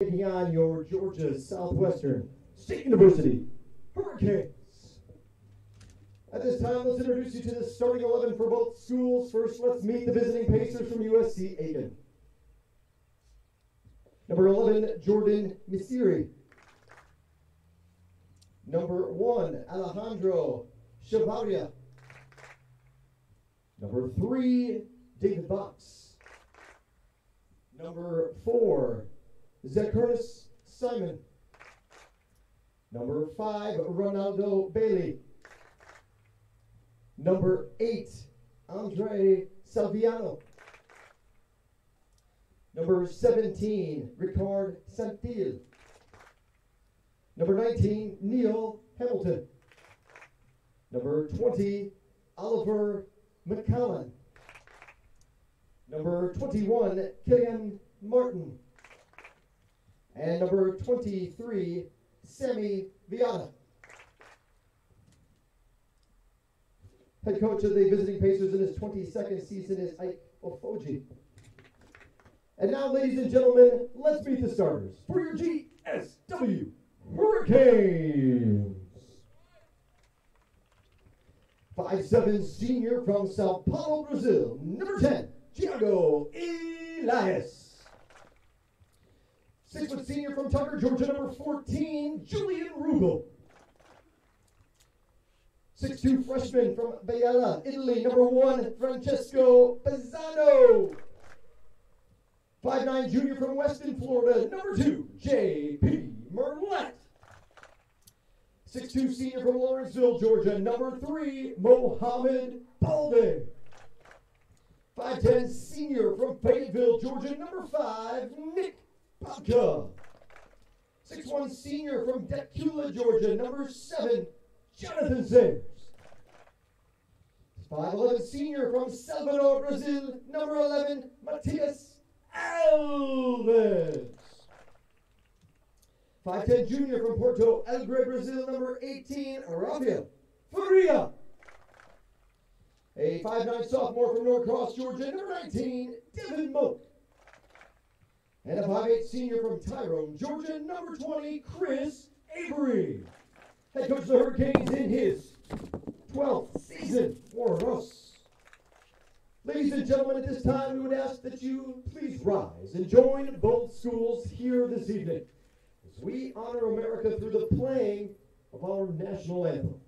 Taking on your Georgia Southwestern State University Hurricanes. At this time, let's introduce you to the starting 11 for both schools. First, let's meet the visiting Pacers from USC Aiken. Number 11, Jordan Misiri. Number 1, Alejandro Chavaria. Number 3, David Box. Number 4, Zacchaeus Simon. Number 5, Ronaldo Bailey. Number 8, Andre Salviano. Number 17, Ricard Santil. Number 19, Neil Hamilton. Number 20, Oliver McCallan. Number 21, Killian Martin. And number 23, Sammy Viana. Head coach of the visiting Pacers in his 22nd season is Ike Ofoji. And now, ladies and gentlemen, let's meet the starters for your GSW Hurricanes. 5'7" senior from Sao Paulo, Brazil, number 10, Thiago Elias. 6' senior from Tucker, Georgia, number 14, Julian Rugel. 6'2" freshman from Biella, Italy, number 1, Francesco Pisano. 5'9" junior from Weston, Florida, number 2, J.P. Merlette. 6'2" senior from Lawrenceville, Georgia, number 3, Mohammed Balde. 5'10" senior from Fayetteville, Georgia, number 5, Nick Babka. 6'1" senior from Decula, Georgia, number 7, Jonathan Sayers. 5'11" senior from Salvador, Brazil, number 11, Matias Alves. 5'10" junior from Porto Alegre, Brazil, number 18, Rafael Faria. A 5'9" sophomore from Norcross, Georgia, number 19, Devin Moak. And a 5'8" senior from Tyrone, Georgia, number 20, Chris Avery. Head coach of the Hurricanes in his 12th season for us. Ladies and gentlemen, at this time, we would ask that you please rise and join both schools here this evening as we honor America through the playing of our national anthem.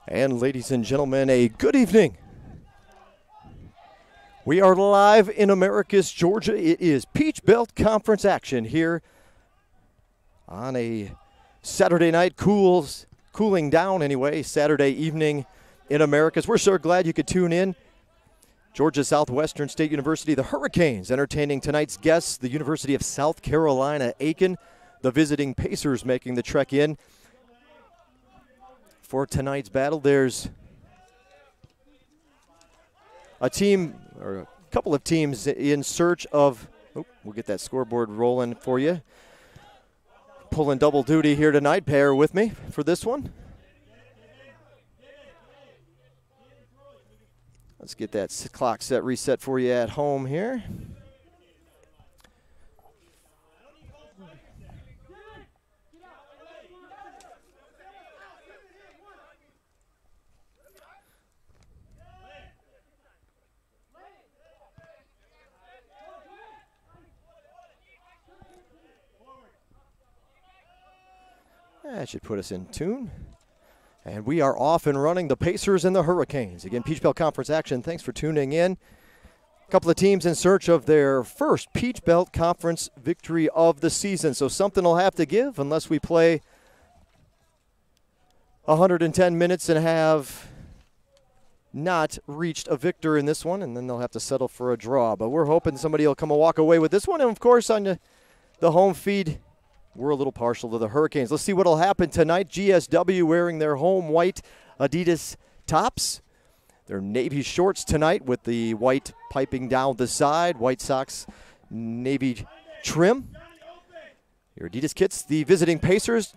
And ladies and gentlemen, a good evening. We are live in Americus, Georgia. It is Peach Belt Conference action here on a Saturday night, cooling down anyway, Saturday evening in Americus. We're so glad you could tune in. Georgia Southwestern State University, the Hurricanes, entertaining tonight's guests, the University of South Carolina, Aiken, the visiting Pacers making the trek in. For tonight's battle, there's a team, or a couple of teams in search of, we'll get that scoreboard rolling for you. Pulling double duty here tonight. Bear with me for this one. Let's get that clock set reset for you at home here. That should put us in tune. And we are off and running, the Pacers and the Hurricanes. Again, Peach Belt Conference action. Thanks for tuning in. A couple of teams in search of their first Peach Belt Conference victory of the season. So something will have to give unless we play 110 minutes and have not reached a victor in this one. And then they'll have to settle for a draw. But we're hoping somebody will come and walk away with this one. And, of course, on the home feed, we're a little partial to the Hurricanes. Let's see what will happen tonight. GSW wearing their home white Adidas tops. Their navy shorts tonight with the white piping down the side. White socks, navy trim. Your Adidas kits, the visiting Pacers,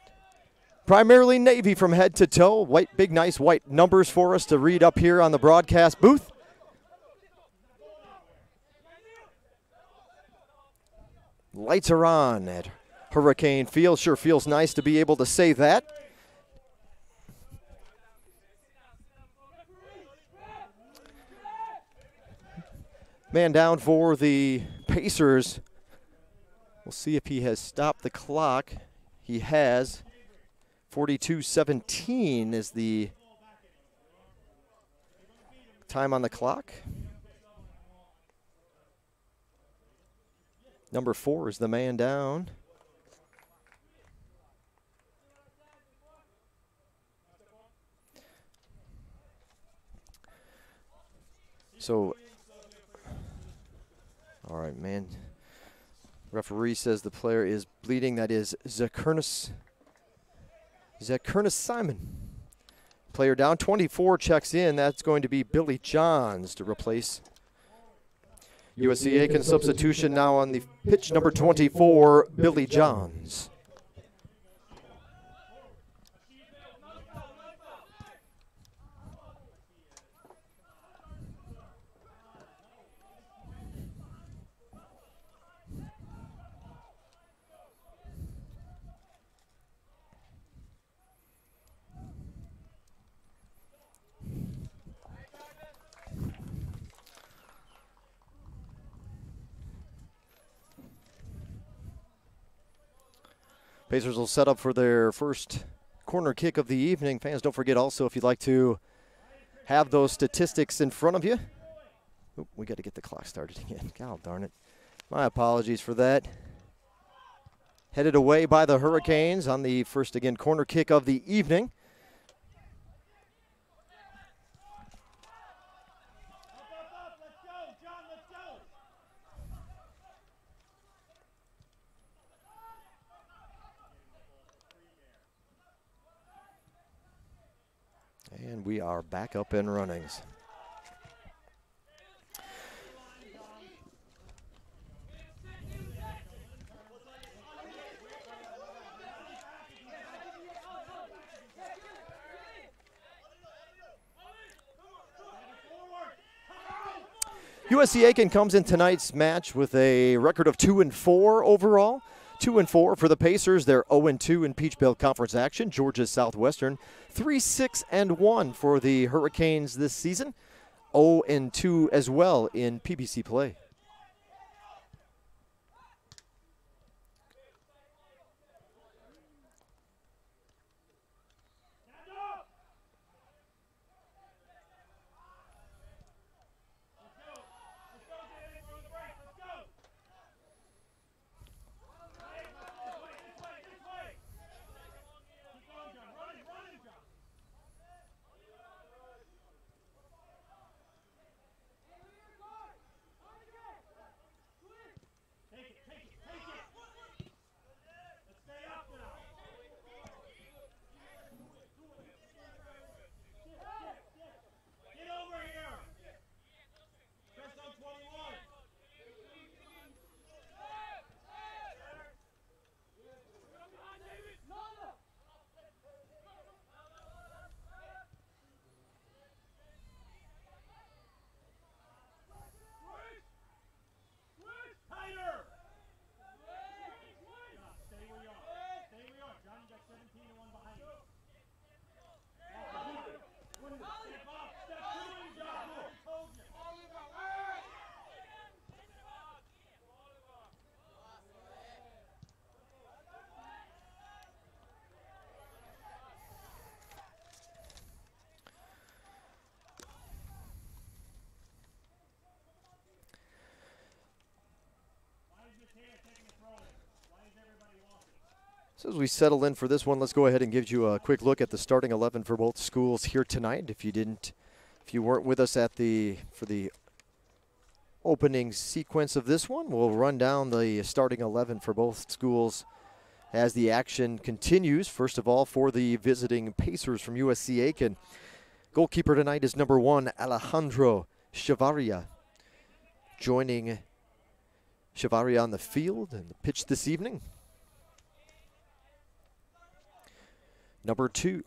primarily navy from head to toe. White, big, nice white numbers for us to read up here on the broadcast booth. Lights are on at Hurricane Field. Sure feels nice to be able to say that. Man down for the Pacers. We'll see if he has stopped the clock. He has. 42:17 is the time on the clock. Number 4 is the man down. So, all right, man. Referee says the player is bleeding. That is Zakernus Simon. Player down. 24 checks in. That's going to be Billy Johns to replace. USC Aiken substitution now on the pitch. Number 24, Billy Johns. Pacers will set up for their first corner kick of the evening. Fans, don't forget also if you'd like to have those statistics in front of you. Oop, we got to get the clock started again. God darn it. My apologies for that. Headed away by the Hurricanes on the first, again, corner kick of the evening. And we are back up and running. USC Aiken comes in tonight's match with a record of 2-4 overall. 2-4 for the Pacers. They're 0-2 in Peach Belt Conference action. Georgia Southwestern 3-6-1 for the Hurricanes this season. 0-2 as well in PBC play. So as we settle in for this one, let's go ahead and give you a quick look at the starting 11 for both schools here tonight. If you weren't with us for the opening sequence of this one, we'll run down the starting 11 for both schools as the action continues. First of all, for the visiting Pacers from USC Aiken, goalkeeper tonight is number 1, Alejandro Chavarria. Joining Chavarria on the field and the pitch this evening, number 3,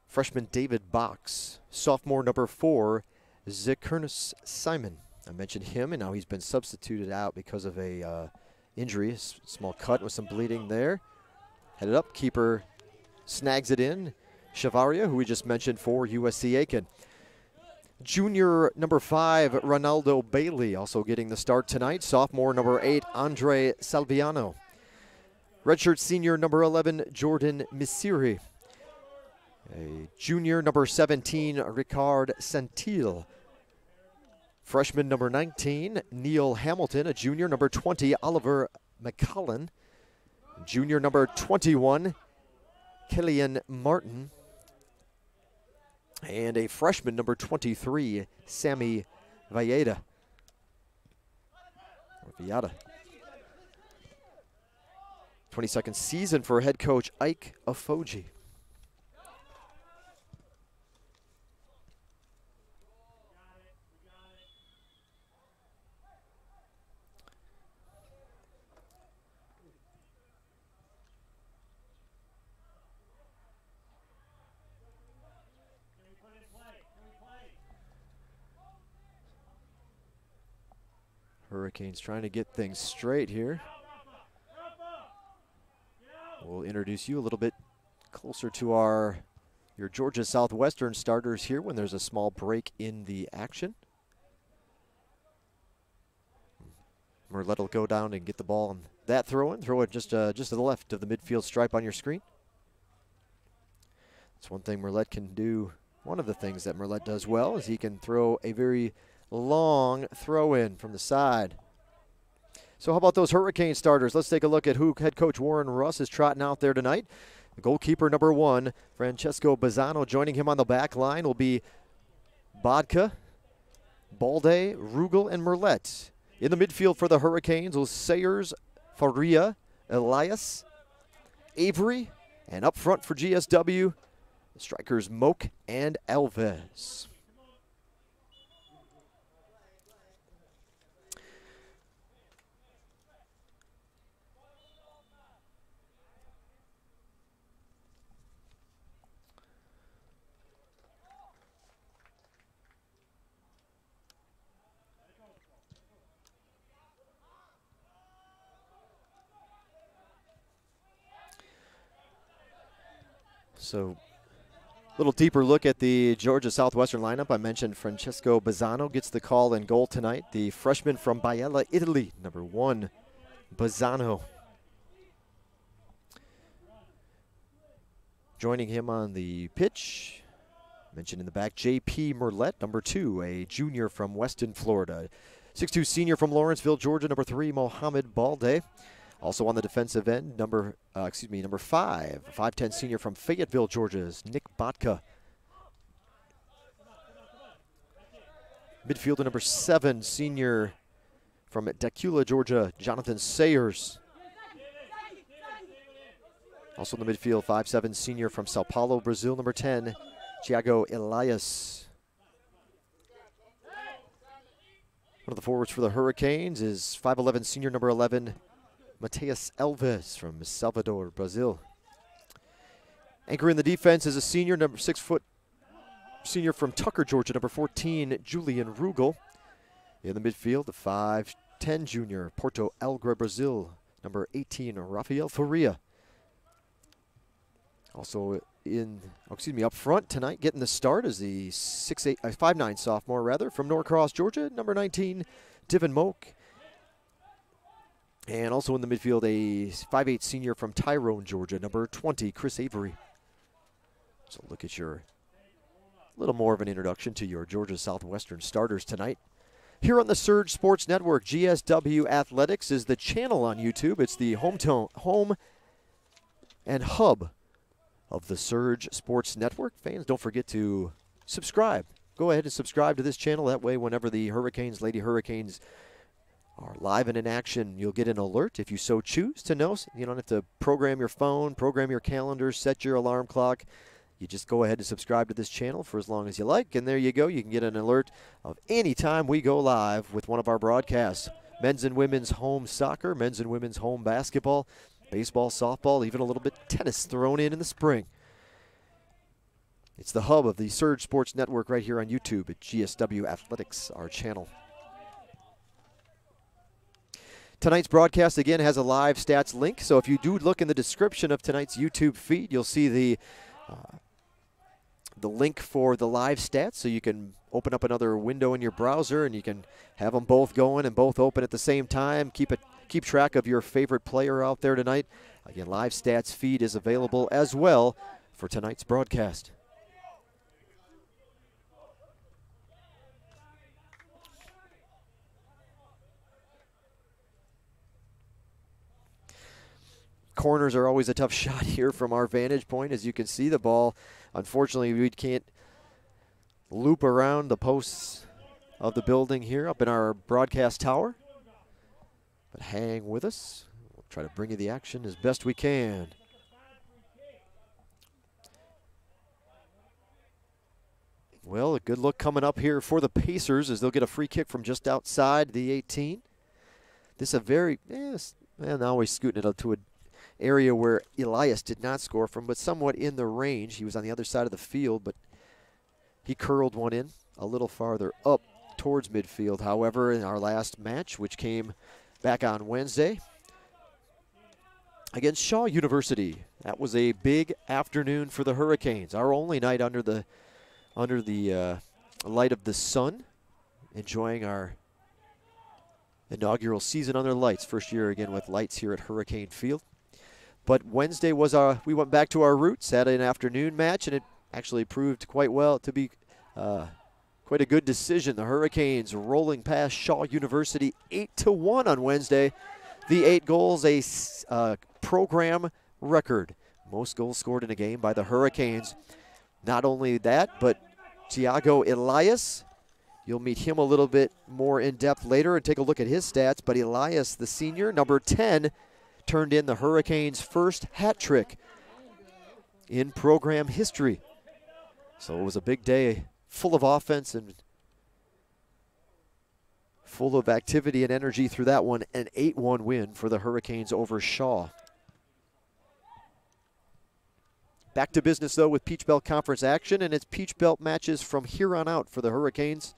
freshman David Box. Sophomore number 4, Zekernus Simon. I mentioned him, and now he's been substituted out because of a injury, a small cut with some bleeding there. Headed up, keeper snags it in. Chavarria, who we just mentioned for USC Aiken. Junior number 5, Ronaldo Bailey, also getting the start tonight. Sophomore number 8, Andre Salviano. Redshirt senior number 11, Jordan Misiri. A junior number 17, Ricard Santil. Freshman number 19, Neil Hamilton. A junior number 20, Oliver McCullen. Junior number 21, Killian Martin. And a freshman number 23, Sammy Valleda. 22nd season for head coach Ike Afoji. Hurricanes trying to get things straight here. We'll introduce you a little bit closer to your Georgia Southwestern starters here when there's a small break in the action. Merlette will go down and get the ball on that throw-in. Throw it just to the left of the midfield stripe on your screen. That's one thing Merlette can do. One of the things that Merlette does well is he can throw a very long throw-in from the side. So how about those Hurricane starters? Let's take a look at who head coach Warren Russ is trotting out there tonight. The goalkeeper number 1, Francesco Bazzano. Joining him on the back line will be Bodka, Balde, Rugel, and Merlette. In the midfield for the Hurricanes will Sayers, Faria, Elias, Avery, and up front for GSW, the strikers Moak and Alves. So a little deeper look at the Georgia Southwestern lineup. I mentioned Francesco Bazzano gets the call in goal tonight. The freshman from Biella, Italy, number 1, Bazzano. Joining him on the pitch, mentioned in the back, J.P. Merlette, number 2, a junior from Weston, Florida. 6'2" senior from Lawrenceville, Georgia, number 3, Mohamed Balde. Also on the defensive end, number 5, 5'10" senior from Fayetteville, Georgia, is Nick Botka. Midfielder number 7, senior from Dacula, Georgia, Jonathan Sayers. Also in the midfield, 5'7" senior from Sao Paulo, Brazil, number 10, Thiago Elias. One of the forwards for the Hurricanes is 5'11" senior number 11, Mateus Alves from Salvador, Brazil. Anchoring the defense is a senior, number 6 senior from Tucker, Georgia, number 14, Julian Rugel. In the midfield, the 5'10" junior, Porto Alegre, Brazil, number 18, Rafael Faria. Also up front tonight, getting the start is the 5'9" sophomore, from Norcross, Georgia, number 19, Divin Moak. And also in the midfield, a 5'8" senior from Tyrone, Georgia, number 20, Chris Avery. So look at a little more of an introduction to your Georgia Southwestern starters tonight. Here on the Surge Sports Network, GSW Athletics is the channel on YouTube. It's the home and hub of the Surge Sports Network. Fans, don't forget to subscribe. Go ahead and subscribe to this channel. That way, whenever the Hurricanes, Lady Hurricanes, are live and in action, you'll get an alert if you so choose to know. You don't have to program your phone, program your calendar, set your alarm clock. You just go ahead and subscribe to this channel for as long as you like, and there you go. You can get an alert of any time we go live with one of our broadcasts. Men's and women's home soccer, men's and women's home basketball, baseball, softball, even a little bit tennis thrown in the spring. It's the hub of the Surge Sports Network right here on YouTube at GSW Athletics, our channel. Tonight's broadcast, again, has a live stats link, so if you do look in the description of tonight's YouTube feed, you'll see the link for the live stats, so you can open up another window in your browser and you can have them both going and both open at the same time. Keep track of your favorite player out there tonight. Again, live stats feed is available as well for tonight's broadcast. Corners are always a tough shot here from our vantage point. As you can see, the ball, unfortunately, we can't loop around the posts of the building here up in our broadcast tower. But hang with us. We'll try to bring you the action as best we can. Well, a good look coming up here for the Pacers as they'll get a free kick from just outside the 18. This is a very, now he's scooting it up to an area where Elias did not score from, but somewhat in the range. He was on the other side of the field, but he curled one in a little farther up towards midfield. However, in our last match, which came back on Wednesday against Shaw University, that was a big afternoon for the Hurricanes. Our only night under the light of the sun, enjoying our inaugural season under lights. First year again with lights here at Hurricane Field. But Wednesday was we went back to our roots, had an afternoon match, and it actually proved quite well to be quite a good decision. The Hurricanes rolling past Shaw University 8-1 on Wednesday. The 8 goals, a program record. Most goals scored in a game by the Hurricanes. Not only that, but Thiago Elias, you'll meet him a little bit more in depth later and take a look at his stats. But Elias, the senior, number 10, turned in the Hurricanes' first hat trick in program history. So it was a big day, full of offense and full of activity and energy through that one. An 8-1 win for the Hurricanes over Shaw. Back to business, though, with Peach Belt Conference action, and it's Peach Belt matches from here on out for the Hurricanes.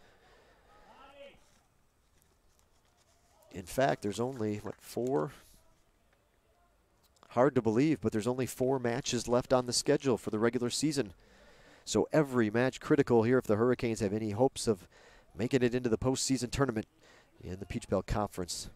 In fact, there's only, 4? Hard to believe, but there's only 4 matches left on the schedule for the regular season. So every match critical here if the Hurricanes have any hopes of making it into the postseason tournament in the Peach Belt Conference.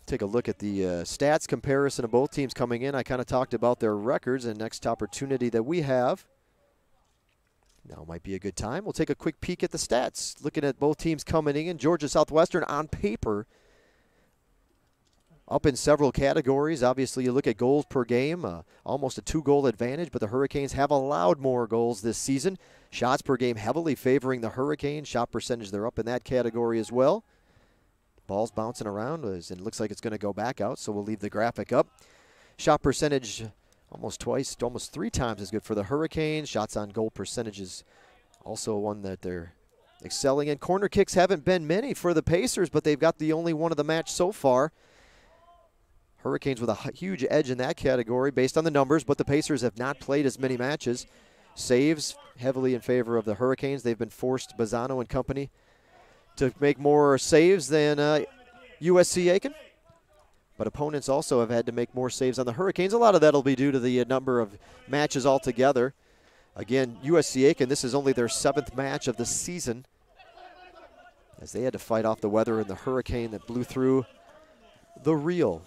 Take a look at the stats comparison of both teams coming in. I kind of talked about their records, and next opportunity that we have, now might be a good time. We'll take a quick peek at the stats. Looking at both teams coming in. Georgia Southwestern on paper up in several categories. Obviously, you look at goals per game, almost a 2-goal advantage, but the Hurricanes have allowed more goals this season. Shots per game heavily favoring the Hurricanes. Shot percentage, they're up in that category as well. Ball's bouncing around, and it looks like it's going to go back out, so we'll leave the graphic up. Shot percentage almost 3 times as good for the Hurricanes. Shots on goal percentage is also one that they're excelling in. Corner kicks haven't been many for the Pacers, but they've got the only one of the match so far. Hurricanes with a huge edge in that category based on the numbers, but the Pacers have not played as many matches. Saves heavily in favor of the Hurricanes. They've been forced, Bazzano and company, to make more saves than USC Aiken. But opponents also have had to make more saves on the Hurricanes. A lot of that will be due to the number of matches altogether. Again, USC Aiken, this is only their 7th match of the season, as they had to fight off the weather in the hurricane that blew through the real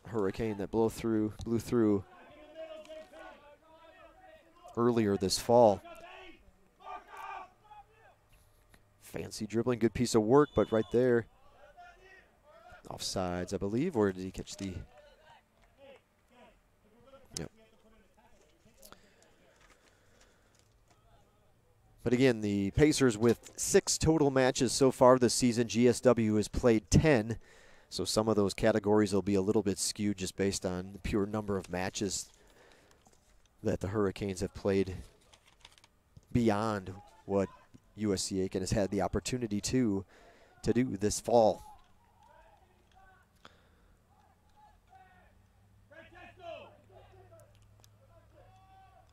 hurricane that blew through earlier this fall. Fancy dribbling, good piece of work, but right there, offsides, I believe, or did he catch the? Yep. But again, the Pacers with 6 total matches so far this season. GSW has played 10, so some of those categories will be a little bit skewed just based on the pure number of matches that the Hurricanes have played beyond what USC Aiken has had the opportunity to do this fall.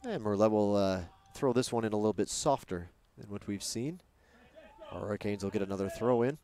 And Merlet will throw this one in a little bit softer than what we've seen. Our Hurricanes will get another throw in.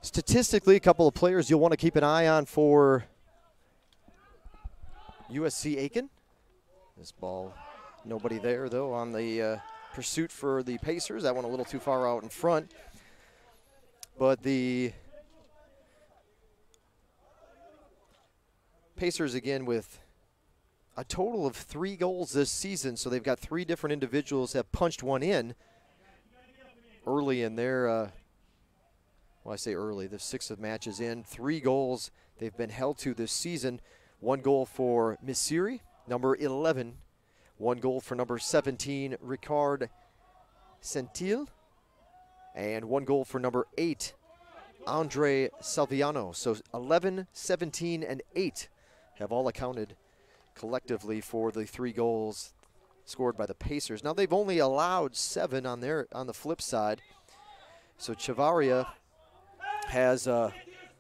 Statistically, a couple of players you'll want to keep an eye on for USC Aiken. This ball, nobody there, though, on the pursuit for the Pacers. That one a little too far out in front. But the Pacers, again, with a total of 3 goals this season, so they've got 3 different individuals have punched one in early in their well, I say early, the 6 of matches in. 3 goals they've been held to this season. 1 goal for Misiri, number 11. 1 goal for number 17, Ricard Sentil. And 1 goal for number 8, Andre Salviano. So 11, 17, and 8 have all accounted collectively for the 3 goals scored by the Pacers. Now they've only allowed 7 on the flip side. So Chavaria has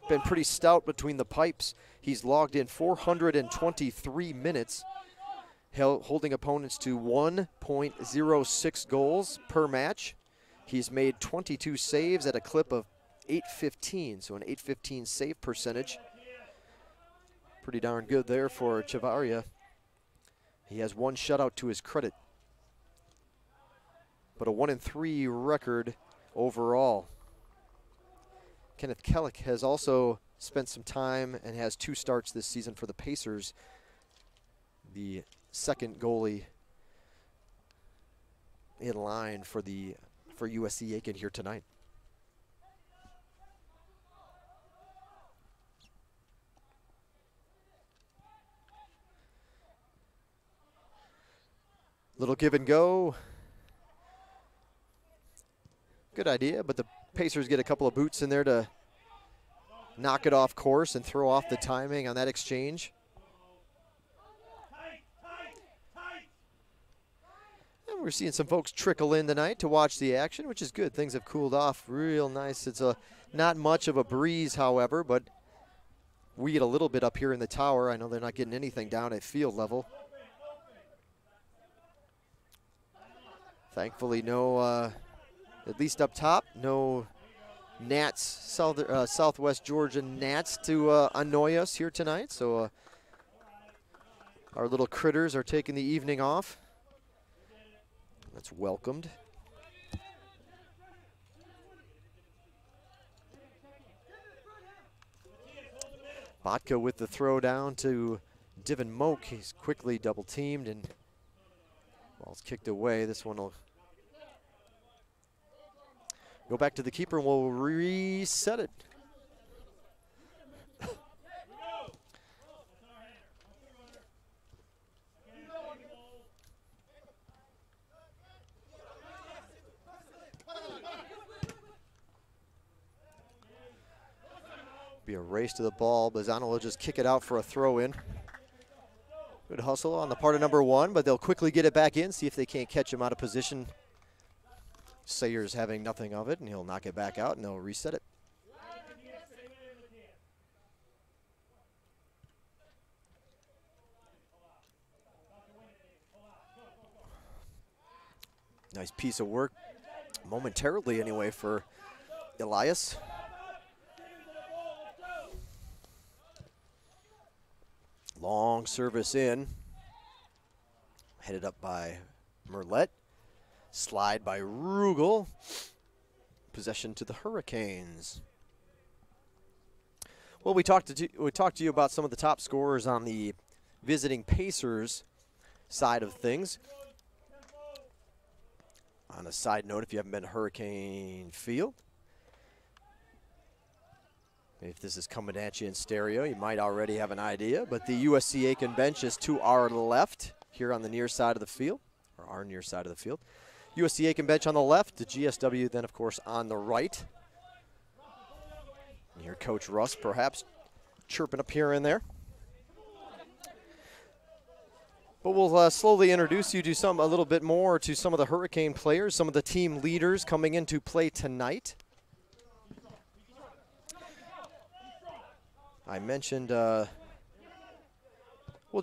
been pretty stout between the pipes. He's logged in 423 minutes, holding opponents to 1.06 goals per match. He's made 22 saves at a clip of .815, so an .815 save percentage. Pretty darn good there for Chavaria. He has 1 shutout to his credit, but a 1-3 record overall. Kenneth Kellick has also spent some time and has 2 starts this season for the Pacers. The second goalie in line for USC Aiken here tonight. Little give and go. Good idea, but the Pacers get a couple of boots in there to knock it off course and throw off the timing on that exchange. And we're seeing some folks trickle in tonight to watch the action, which is good. Things have cooled off real nice. It's not much of a breeze, however, but we get a little bit up here in the tower. I know they're not getting anything down at field level. Thankfully, no, at least up top, no gnats, Southwest Georgia gnats to annoy us here tonight. So our little critters are taking the evening off. That's welcomed. Botka with the throw down to Divin Moak. He's quickly double teamed and ball's kicked away. This one will go back to the keeper and we'll reset it. Be a race to the ball. Bazano will just kick it out for a throw in. Good Good hustle on the part of number 1, but they'll quickly get it back in, see if they can't catch him out of position. Sayers having nothing of it, and he'll knock it back out, and they'll reset it. Nice piece of work, momentarily anyway, for Elias. Long service in. Headed up by Merlette. Slide by Rugel. Possession to the Hurricanes. Well, we talked to you about some of the top scorers on the visiting Pacers side of things. On a side note, if you haven't been to Hurricane Field, if this is coming at you in stereo, you might already have an idea, but the USC Aiken bench is to our left here on the near side of the field, or our near side of the field. USC Aiken bench on the left, the GSW then, of course, on the right. You hear Coach Russ perhaps chirping up here and there. But we'll slowly introduce you to a little bit more to some of the Hurricane players, some of the team leaders coming into play tonight. I mentioned we'll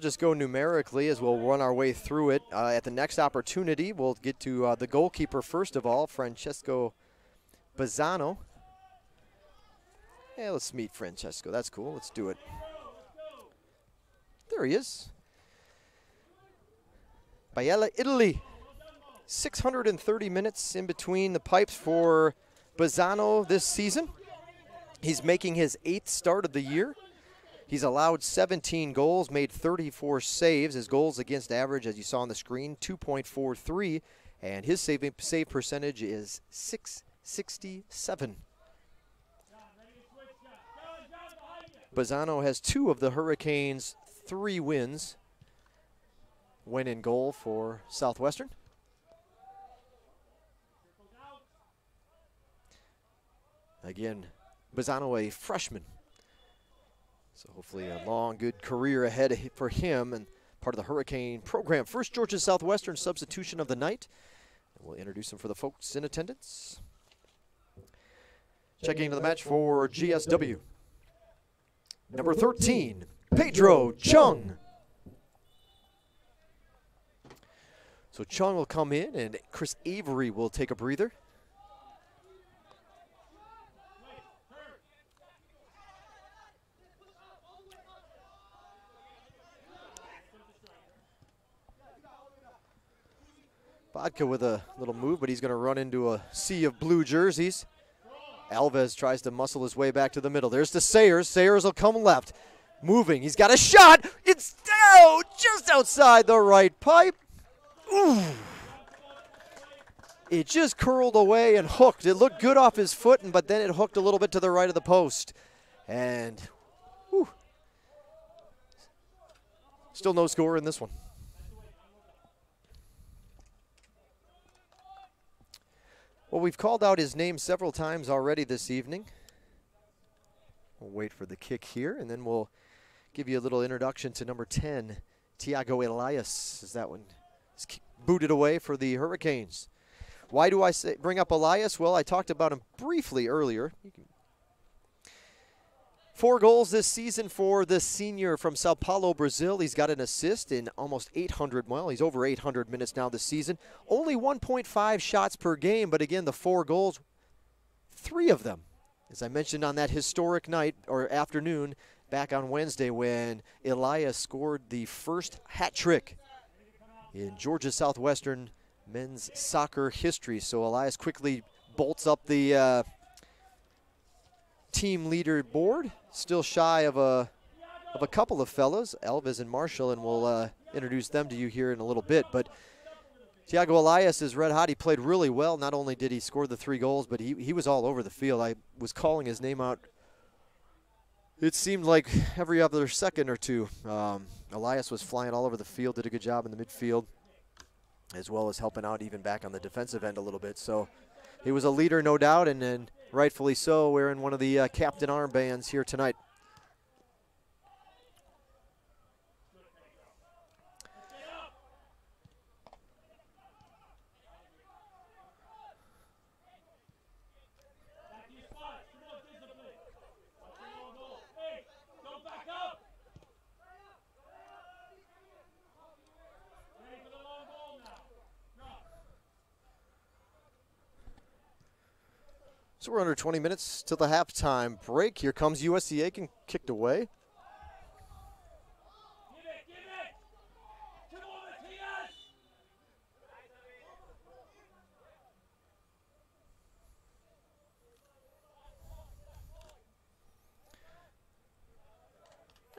just go numerically as we'll run our way through it. At the next opportunity, we'll get to the goalkeeper first of all, Francesco Bazzano. Yeah, let's meet Francesco. That's cool. Let's do it. There he is. Biella, Italy. 630 minutes in between the pipes for Bazzano this season. He's making his 8th start of the year. He's allowed 17 goals, made 34 saves. His goals against average, as you saw on the screen, 2.43, and his save percentage is .667. Bazzano has 2 of the Hurricanes' 3 wins when in goal for Southwestern. Again, Bazzano, a freshman. So hopefully a long, good career ahead for him and part of the Hurricane program. First Georgia Southwestern substitution of the night. And we'll introduce him for the folks in attendance. Checking into the match for GSW. Number 13, Pedro Chung. So Chung will come in and Chris Avery will take a breather. Vodka with a little move, but he's going to run into a sea of blue jerseys. Alves tries to muscle his way back to the middle. There's the Sayers. Sayers will come left. Moving. He's got a shot. It's down just outside the right pipe. Ooh. It just curled away and hooked. It looked good off his foot, but then it hooked a little bit to the right of the post. And whew, still no score in this one. Well, we've called out his name several times already this evening. We'll wait for the kick here, and then we'll give you a little introduction to number 10, Tiago Elias, as that one is booted away for the Hurricanes. Why do I bring up Elias? Well, I talked about him briefly earlier. 4 goals this season for the senior from Sao Paulo, Brazil. He's got an assist in almost 800, well, he's over 800 minutes now this season. Only 1.5 shots per game, but again, the 4 goals, 3 of them, as I mentioned on that historic night or afternoon back on Wednesday when Elias scored the first hat trick in Georgia Southwestern men's soccer history. So Elias quickly bolts up the team leader board, still shy of a couple of fellows, Alves and Marshall, and we'll introduce them to you here in a little bit. But Tiago Elias is red hot. He played really well. Not only did he score the 3 goals, but he was all over the field. I was calling his name out, it seemed like every other second or two. Elias was flying all over the field, did a good job in the midfield, as well as helping out even back on the defensive end a little bit. So he was a leader, no doubt, and rightfully so, wearing one of the captain armbands here tonight. So we're under 20 minutes till the halftime break. Here comes USC Aiken, kicked away.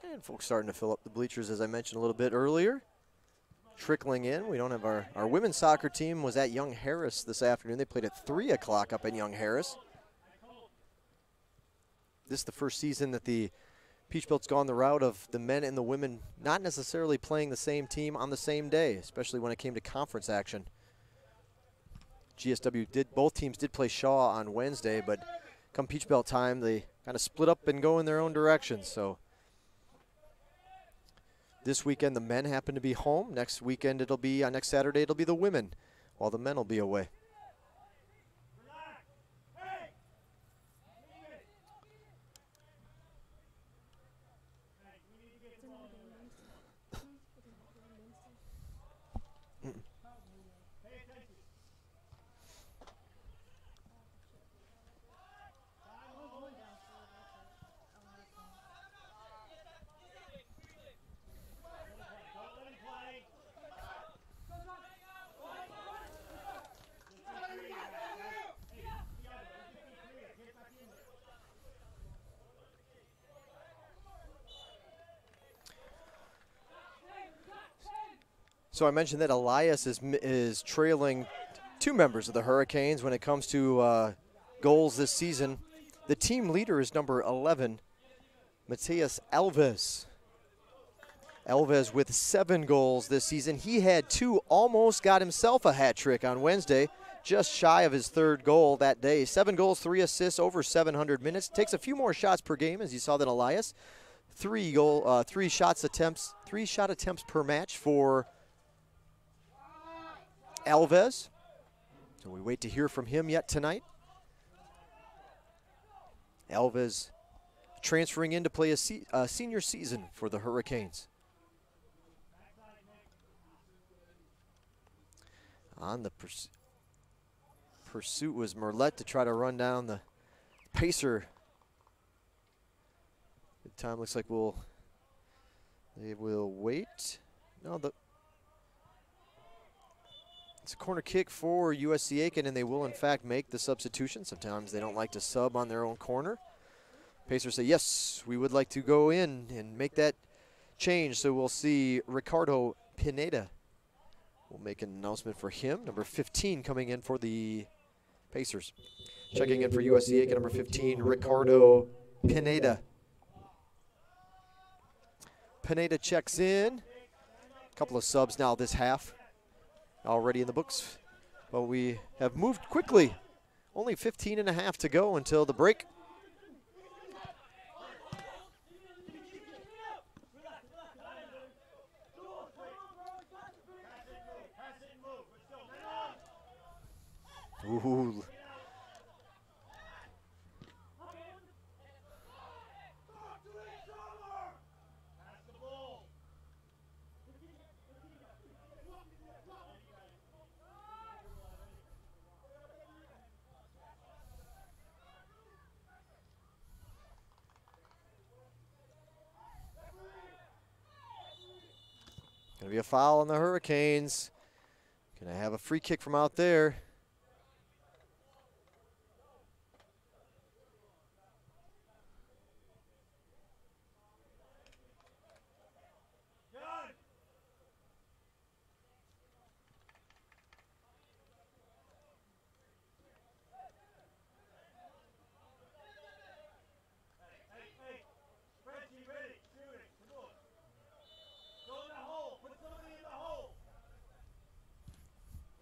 And folks starting to fill up the bleachers, as I mentioned a little bit earlier. Trickling in. We don't have our women's soccer team was at Young Harris this afternoon. They played at 3 o'clock up in Young Harris. This is the first season that the Peach Belt's gone the route of the men and the women not necessarily playing the same team on the same day, especially when it came to conference action. Both teams did play Shaw on Wednesday, but come Peach Belt time, they kind of split up and go in their own directions. So this weekend, the men happen to be home. Next weekend, next Saturday, it'll be the women, while the men will be away. So I mentioned that Elias is trailing 2 members of the Hurricanes when it comes to goals this season. The team leader is number 11, Matias Alves. Alves with 7 goals this season. He had 2, almost got himself a hat trick on Wednesday, just shy of his 3rd goal that day. 7 goals, 3 assists, over 700 minutes. Takes a few more shots per game, as you saw, than Elias. 3 shot attempts per match for Alves. So we wait to hear from him yet tonight. Alves transferring in to play a senior season for the Hurricanes. On the pursuit was Merlette to try to run down the Pacer. The time looks like they will wait. No, it's a corner kick for USC Aiken, and they will, in fact, make the substitution. Sometimes they don't like to sub on their own corner. Pacers say, yes, we would like to go in and make that change. So we'll see Ricardo Pineda. We'll make an announcement for him. Number 15 coming in for the Pacers. Checking in for USC Aiken, number 15, Ricardo Pineda. Pineda checks in. A couple of subs now this half. Already in the books, but we have moved quickly. Only 15 and a half to go until the break. Ooh. Going to be a foul on the Hurricanes. Going to have a free kick from out there.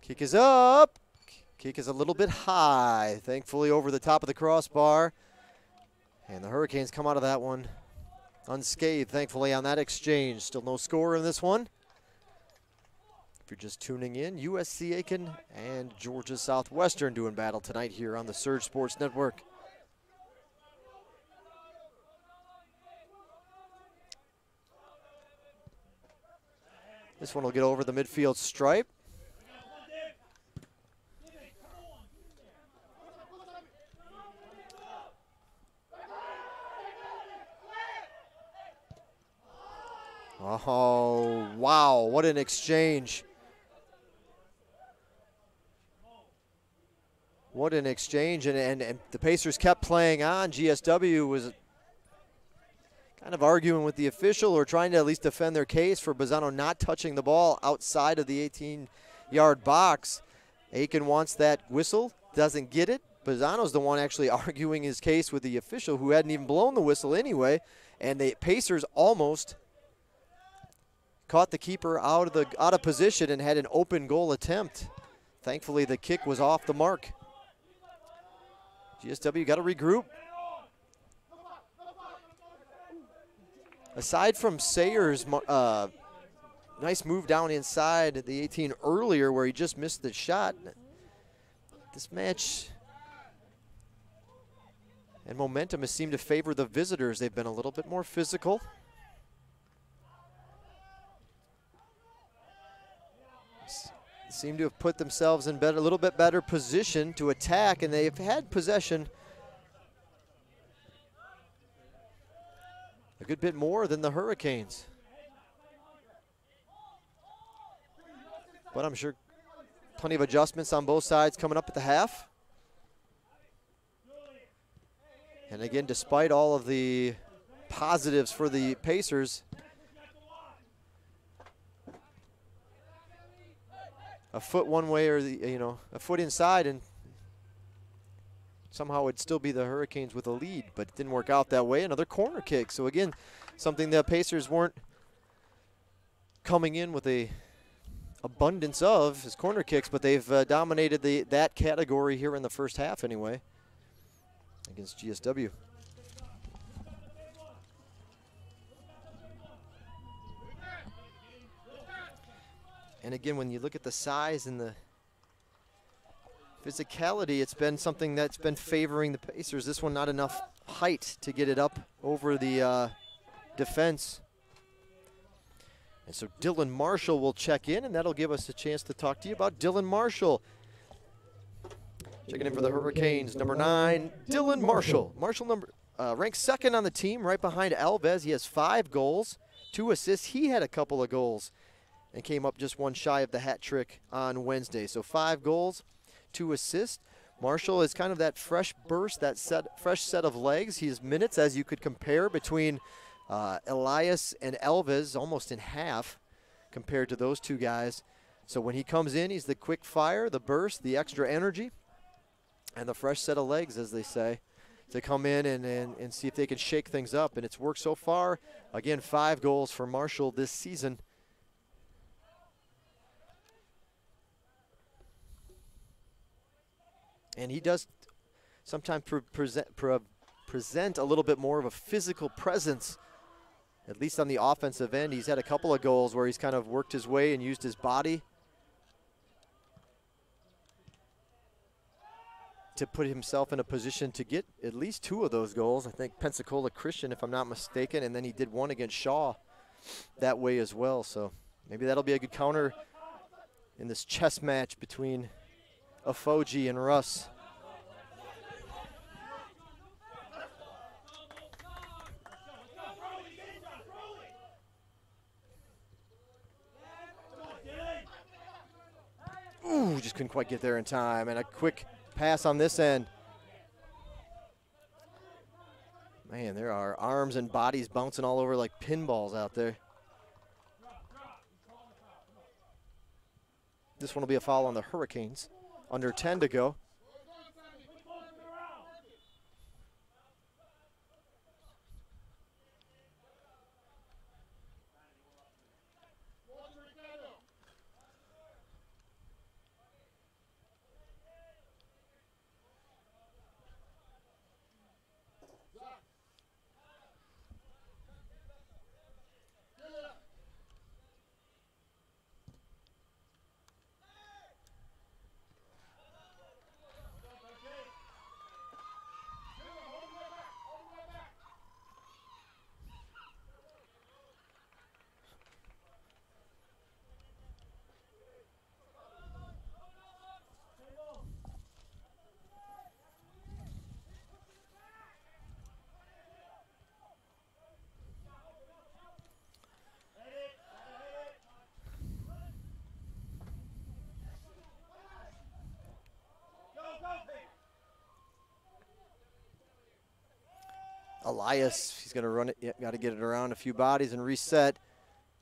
Kick is up. Kick is a little bit high, thankfully over the top of the crossbar. And the Hurricanes come out of that one unscathed, thankfully, on that exchange. Still no score in this one. If you're just tuning in, USC Aiken and Georgia Southwestern doing battle tonight here on the Surge Sports Network. This one will get over the midfield stripe. Wow, what an exchange. What an exchange, and the Pacers kept playing on. GSW was kind of arguing with the official or trying to at least defend their case for Bazzano not touching the ball outside of the 18-yard box. Aiken wants that whistle, doesn't get it. Bazzano's the one actually arguing his case with the official who hadn't even blown the whistle anyway, and the Pacers almost caught the keeper out of position and had an open goal attempt. Thankfully, the kick was off the mark. GSW got to regroup. Aside from Sayers' nice move down inside the 18 earlier where he just missed the shot, this match and momentum has seemed to favor the visitors. They've been a little bit more physical. Seem to have put themselves in a little bit better position to attack, and they've had possession a good bit more than the Hurricanes. But I'm sure plenty of adjustments on both sides coming up at the half. And again, despite all of the positives for the Pacers, a foot one way or a foot inside, and somehow it'd still be the Hurricanes with a lead, but it didn't work out that way. Another corner kick. So again, something the Pacers weren't coming in with a abundance of is corner kicks, but they've dominated that category here in the first half anyway against GSW. And again, when you look at the size and the physicality, it's been something that's been favoring the Pacers. This one, not enough height to get it up over the defense. And so Dylan Marshall will check in, and that'll give us a chance to talk to you about Dylan Marshall. Checking in for the Hurricanes, number 9, Dylan Marshall. Marshall ranks second on the team, right behind Alves. He has 5 goals, 2 assists. He had a couple of goals and came up just one shy of the hat trick on Wednesday. So 5 goals, 2 assists. Marshall is kind of that fresh burst, that fresh set of legs. He has minutes, as you could compare, between Elias and Alves, almost in half compared to those two guys. So when he comes in, he's the quick fire, the burst, the extra energy, and the fresh set of legs, as they say, to come in and see if they can shake things up. And it's worked so far. Again, 5 goals for Marshall this season. And he does sometimes present a little bit more of a physical presence, at least on the offensive end. He's had a couple of goals where he's kind of worked his way and used his body to put himself in a position to get at least 2 of those goals. I think Pensacola Christian, if I'm not mistaken, and then he did one against Shaw that way as well. So maybe that'll be a good counter in this chess match between Afoji and Russ. Ooh, just couldn't quite get there in time. And a quick pass on this end. Man, there are arms and bodies bouncing all over like pinballs out there. This one will be a foul on the Hurricanes. Under 10 to go. Elias, he's going to run it. Yep, got to get it around a few bodies and reset.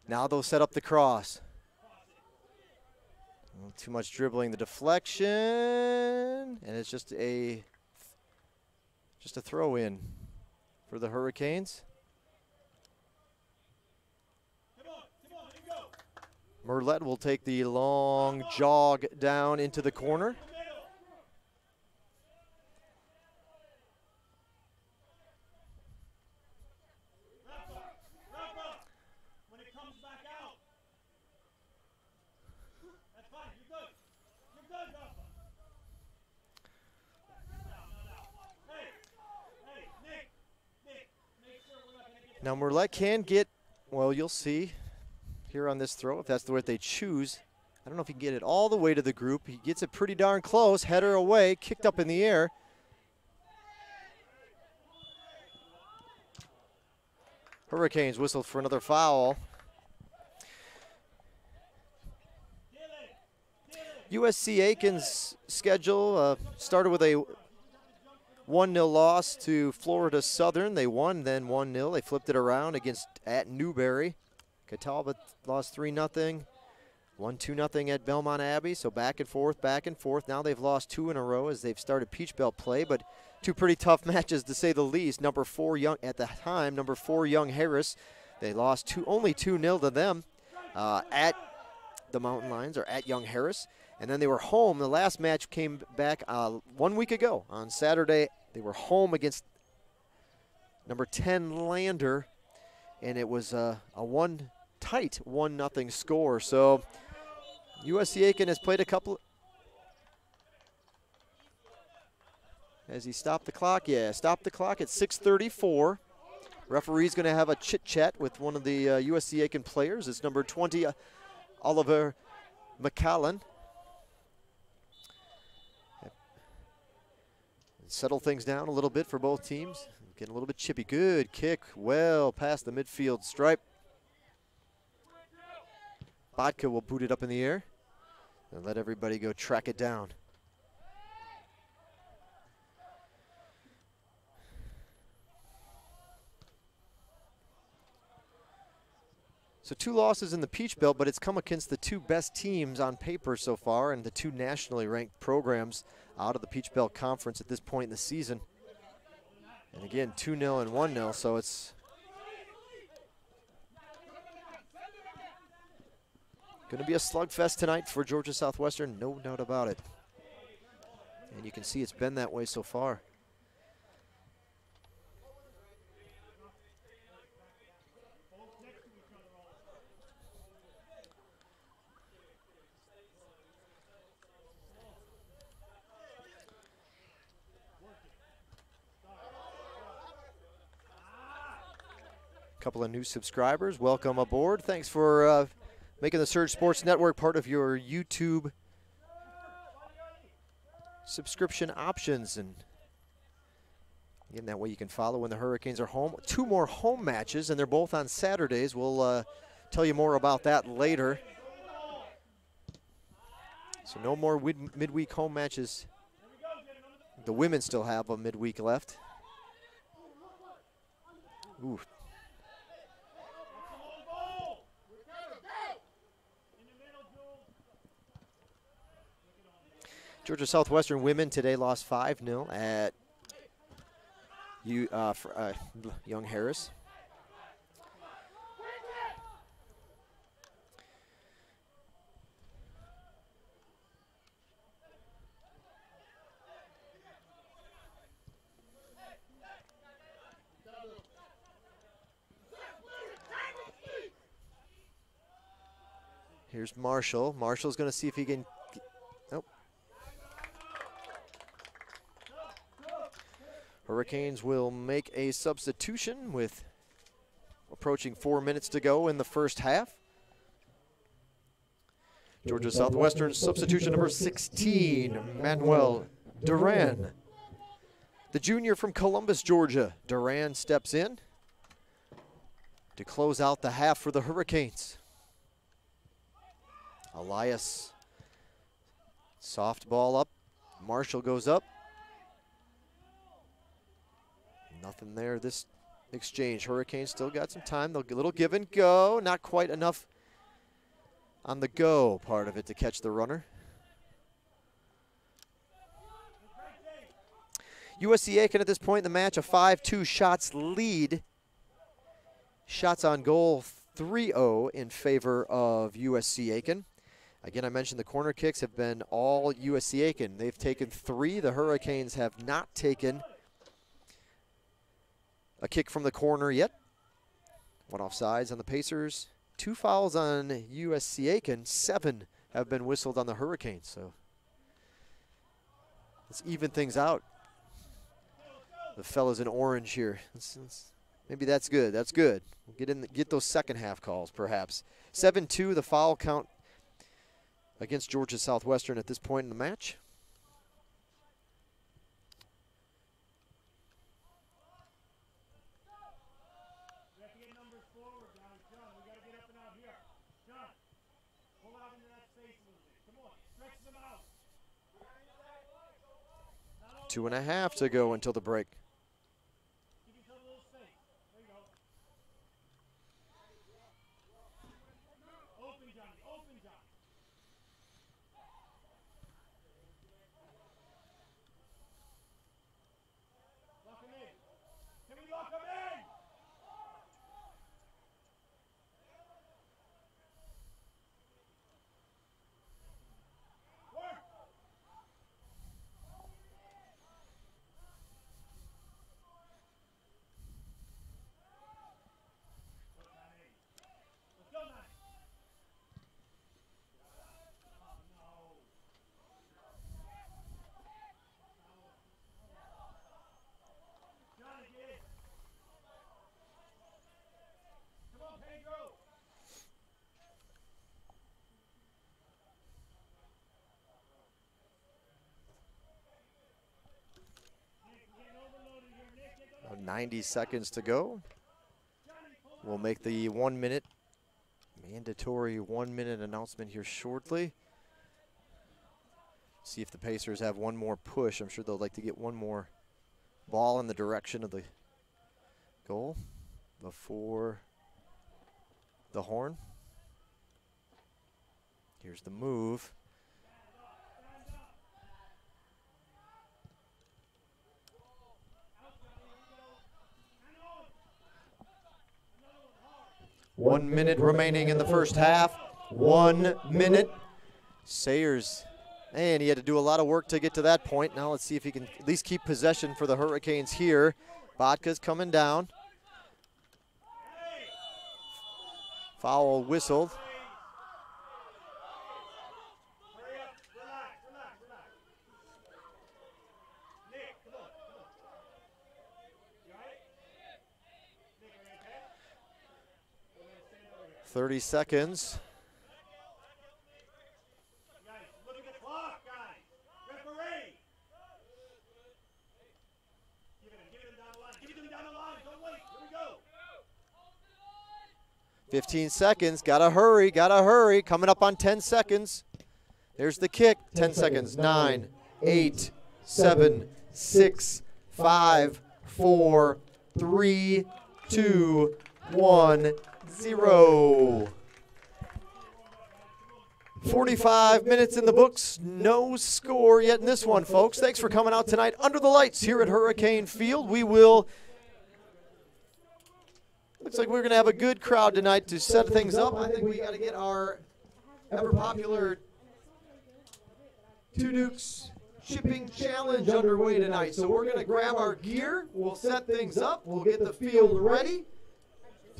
Now they'll set up the cross. Too much dribbling, the deflection, and it's just a throw in for the Hurricanes. Merlet will take the long jog down into the corner. Now Merlet can get, well, you'll see here on this throw if that's the way they choose. I don't know if he can get it all the way to the group. He gets it pretty darn close. Header away, kicked up in the air. Hurricanes whistled for another foul. USC Aiken's schedule started with a 1-0 loss to Florida Southern. They won then 1-0. They flipped it around at Newberry. Catawba lost 3-0. Won 2-0 at Belmont Abbey. So back and forth, back and forth. Now they've lost 2 in a row as they've started Peach Belt play, but 2 pretty tough matches to say the least. Number 4 Young Harris. They lost only 2-0 to them at the Mountain Lions or at Young Harris. And then they were home. The last match came back 1 week ago. On Saturday, they were home against number 10 Lander, and it was a tight 1-0 score. So USC Aiken has played a couple. As he stopped the clock, stopped the clock at 6:34. Referee's going to have a chit-chat with one of the USC Aiken players. It's number 20, Oliver McCallan. Settle things down a little bit for both teams. Getting a little bit chippy. Good kick, well past the midfield stripe. Bodka will boot it up in the air and let everybody go track it down. So 2 losses in the Peach Belt, but it's come against the 2 best teams on paper so far and the 2 nationally ranked programs out of the Peach Belt Conference at this point in the season. And again, 2-0 and 1-0, so it's going to be a slugfest tonight for Georgia Southwestern, no doubt about it. And you can see it's been that way so far. Couple of new subscribers, welcome aboard. Thanks for making the Surge Sports Network part of your YouTube subscription options, and again, that way you can follow when the Hurricanes are home. 2 more home matches, and they're both on Saturdays. We'll tell you more about that later. So no more midweek home matches. The women still have a midweek left. Ooh. Georgia Southwestern women today lost 5-0 at Young Harris. Here's Marshall. Marshall's going to see if he can. Nope. Hurricanes will make a substitution with approaching 4 minutes to go in the first half. Georgia Southwestern substitution number 16, Manuel Duran. The junior from Columbus, Georgia. Duran steps in to close out the half for the Hurricanes. Elias, soft ball up. Marshall goes up. Nothing there this exchange. Hurricanes still got some time. They'll get a little give and go. Not quite enough on the go part of it to catch the runner. USC Aiken at this point in the match, a 5-2 shots lead. Shots on goal 3-0 in favor of USC Aiken. Again, I mentioned the corner kicks have been all USC Aiken. They've taken 3. The Hurricanes have not taken a kick from the corner yet. 1 offsides on the Pacers. 2 fouls on USC Aiken. 7 have been whistled on the Hurricanes. So let's even things out. The fellas in orange here. Maybe that's good. That's good. We'll get those second half calls perhaps. 7-2 the foul count against Georgia Southwestern at this point in the match. Two and a half to go until the break. About 90 seconds to go. We'll make the 1 minute, mandatory 1 minute announcement here shortly. See if the Pacers have one more push. I'm sure they'll like to get one more ball in the direction of the goal before the horn. Here's the move. One minute remaining in the first half. 1 minute. Sayers, and he had to do a lot of work to get to that point. Now let's see if he can at least keep possession for the Hurricanes here. Bodka's coming down. Foul whistled. .30 seconds. Look at the clock, guys. Referee. Give it down the line. Give it down the line. Don't wait. Here we go. 15 seconds. Gotta hurry. Gotta hurry. Coming up on 10 seconds. There's the kick. 10 seconds. 9, 8, 7, 6, 5, 4, 3, 2, 1. 0. 45 minutes in the books. No score yet in this one, folks. Thanks for coming out tonight under the lights here at Hurricane Field. We will. Looks like we're going to have a good crowd tonight to set things up. I think we got to get our ever popular Two Dukes Shipping Challenge underway tonight. So we're going to grab our gear. We'll set things up. We'll get the field ready.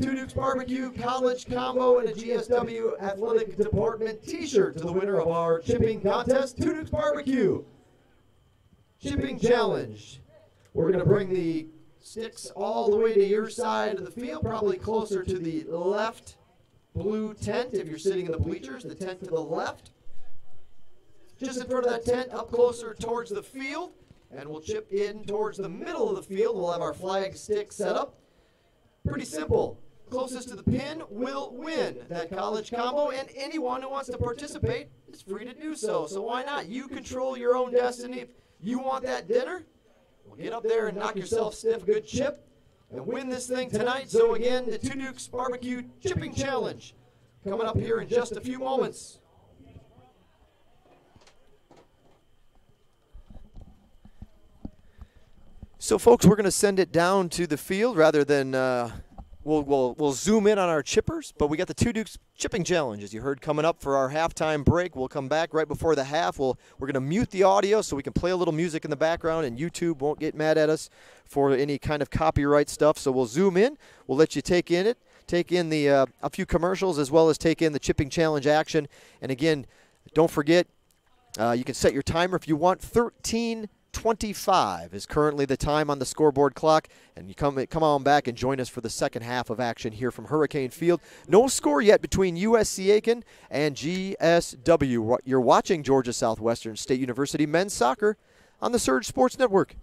Two Dukes Barbecue, College Combo, and a GSW Athletic Department t-shirt to the winner of our shipping contest, Two Dukes Barbecue Shipping Challenge. We're going to bring the sticks all the way to your side of the field, probably closer to the left blue tent if you're sitting in the bleachers, the tent to the left. Just in front of that tent, up closer towards the field, and we'll chip in towards the middle of the field. We'll have our flag stick set up. Pretty simple. Closest to the pin will win that college combo, and anyone who wants to participate is free to do so. So why not? You control your own destiny. If you want that dinner, well, get up there and knock yourself stiff, good chip, and win this thing tonight. So again, the Two Dukes Barbecue Chipping Challenge coming up here in just a few moments. So folks, we're going to send it down to the field rather than we'll zoom in on our chippers, but we got the Two Dukes Chipping Challenge, as you heard, coming up for our halftime break. We'll come back right before the half. We're going to mute the audio so we can play a little music in the background, and YouTube won't get mad at us for any kind of copyright stuff. So we'll zoom in. We'll let you take in the a few commercials, as well as take in the Chipping Challenge action. And again, don't forget, you can set your timer if you want. 13:25 is currently the time on the scoreboard clock, and you come on back and join us for the second half of action here from Hurricane Field. No score yet between USC Aiken and GSW. You're watching Georgia Southwestern State University men's soccer on the Surge Sports Network.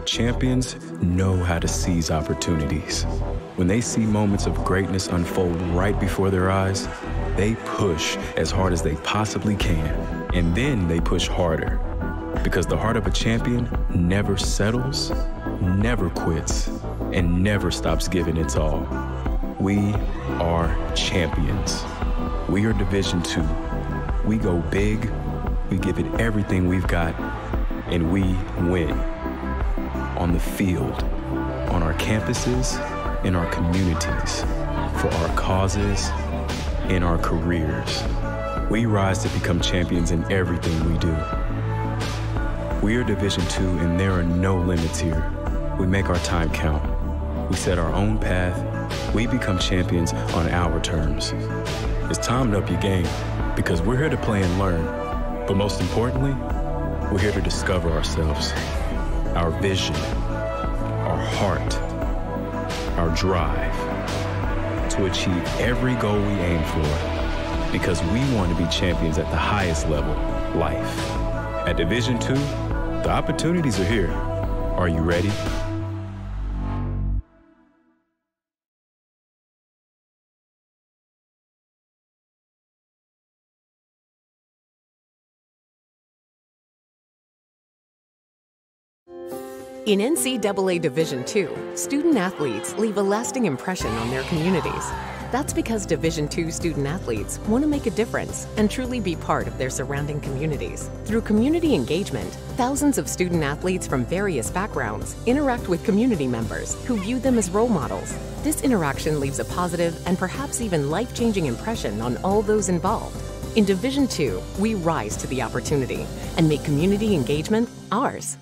Champions know how to seize opportunities. When they see moments of greatness unfold right before their eyes, they push as hard as they possibly can, and then they push harder. Because the heart of a champion never settles, never quits, and never stops giving its all. We are champions. We are Division II. We go big, we give it everything we've got, and we win. On the field, on our campuses, in our communities, for our causes, in our careers. We rise to become champions in everything we do. We are Division II, and there are no limits here. We make our time count. We set our own path. We become champions on our terms. It's time to up your game, because we're here to play and learn. But most importantly, we're here to discover ourselves, our vision, our heart, our drive, to achieve every goal we aim for, because we want to be champions at the highest level, life. At Division II, the opportunities are here. Are you ready? In NCAA Division II, student athletes leave a lasting impression on their communities. That's because Division II student athletes want to make a difference and truly be part of their surrounding communities. Through community engagement, thousands of student athletes from various backgrounds interact with community members who view them as role models. This interaction leaves a positive and perhaps even life-changing impression on all those involved. In Division II, we rise to the opportunity and make community engagement ours.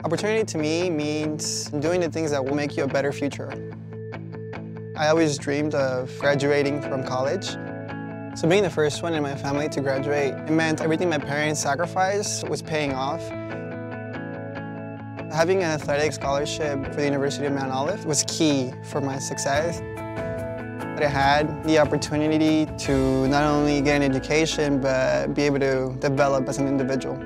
Opportunity to me means doing the things that will make you a better future. I always dreamed of graduating from college. So being the first one in my family to graduate, it meant everything my parents sacrificed was paying off. Having an athletic scholarship for the University of Mount Olive was key for my success. I had the opportunity to not only get an education, but be able to develop as an individual.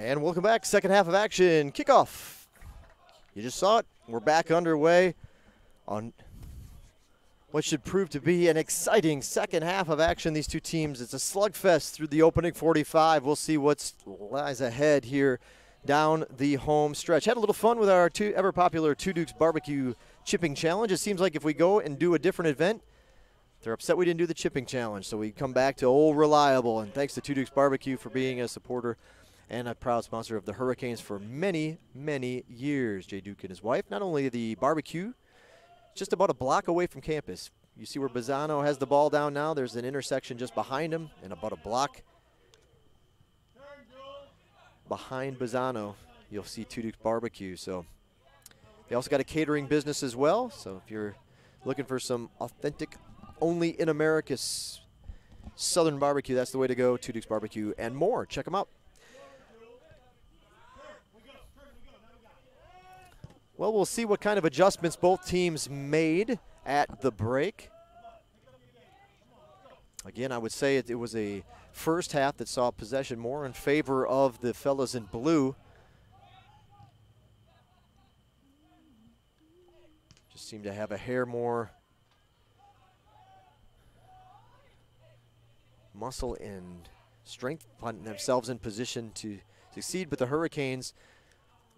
And welcome back, second half of action, kickoff. You just saw it, we're back underway on what should prove to be an exciting second half of action. These two teams, it's a slugfest through the opening 45. We'll see what lies ahead here down the home stretch. Had a little fun with our ever popular Two Dukes Barbecue Chipping Challenge. It seems like if we go and do a different event, they're upset we didn't do the chipping challenge. So we come back to old reliable, and thanks to Two Dukes Barbecue for being a supporter and a proud sponsor of the Hurricanes for many, many years. Jay Duke and his wife, not only the barbecue, just about a block away from campus. You see where Bazzano has the ball down now. There's an intersection just behind him, and about a block behind Bazzano, you'll see Two Dukes Barbecue. So they also got a catering business as well. So if you're looking for some authentic, only in America Southern barbecue, that's the way to go. Two Dukes Barbecue and more. Check them out. Well, we'll see what kind of adjustments both teams made at the break. Again, I would say it was a first half that saw possession more in favor of the fellas in blue. Just seemed to have a hair more muscle and strength, putting themselves in position to succeed, but the Hurricanes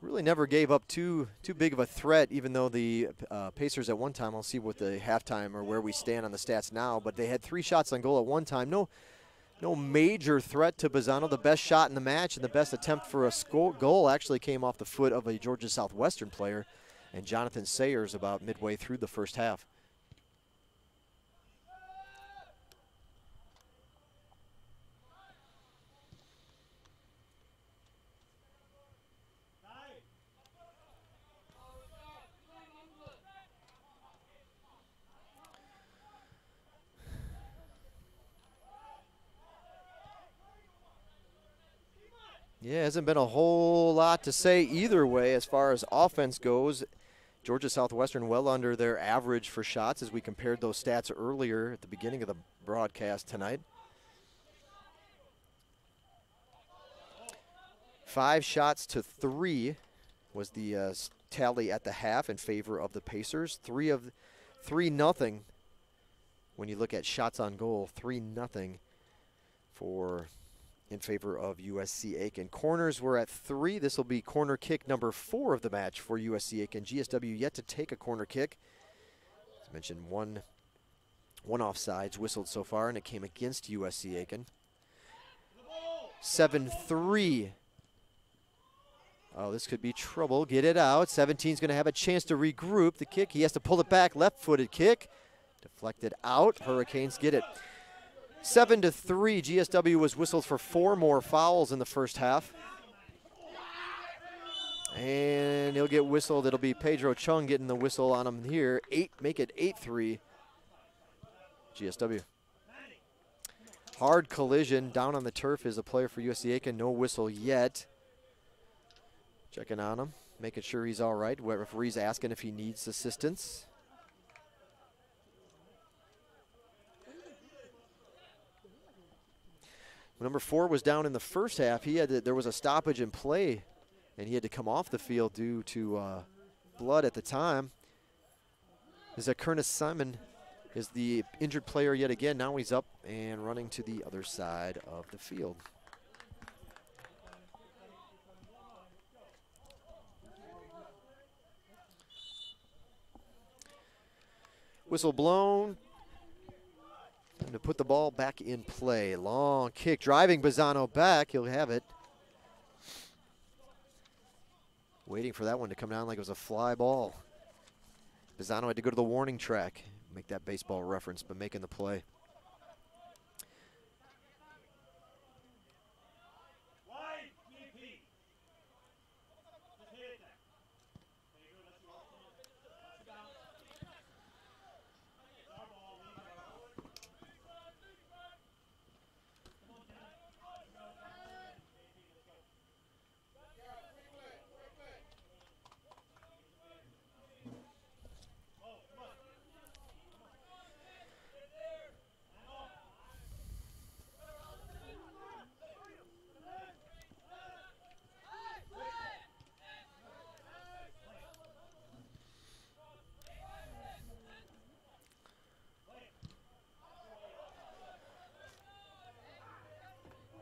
really never gave up too big of a threat, even though the Pacers at one time, I'll see what the halftime or where we stand on the stats now, but they had 3 shots on goal at one time. No major threat to Bazzano. The best shot in the match and the best attempt for a goal actually came off the foot of a Georgia Southwestern player, and Jonathan Sayers about midway through the first half. Yeah, hasn't been a whole lot to say either way as far as offense goes. Georgia Southwestern well under their average for shots as we compared those stats earlier at the beginning of the broadcast tonight. 5 shots to 3 was the tally at the half in favor of the Pacers. 3-0 when you look at shots on goal. 3-0 in favor of USC Aiken. Corners were at 3. This will be corner kick number 4 of the match for USC Aiken. GSW yet to take a corner kick. As I mentioned, one offsides whistled so far, and it came against USC Aiken. 7-3. Oh, this could be trouble. Get it out. 17's going to have a chance to regroup the kick. He has to pull it back. Left-footed kick. Deflected out. Hurricanes get it. 7-3. GSW was whistled for 4 more fouls in the first half. And he'll get whistled. It'll be Pedro Chung getting the whistle on him here. Make it 8-3. GSW. Hard collision. Down on the turf is a player for USC Aiken. No whistle yet. Checking on him, making sure he's all right. Referee's asking if he needs assistance. Number 4 was down in the first half. There was a stoppage in play, and he had to come off the field due to blood at the time. Is that Curtis Simon is the injured player yet again. Now he's up and running to the other side of the field. Whistle blown. And to put the ball back in play. Long kick, driving Bazzano back. He'll have it. Waiting for that one to come down like it was a fly ball. Bazzano had to go to the warning track. Make that baseball reference, but making the play.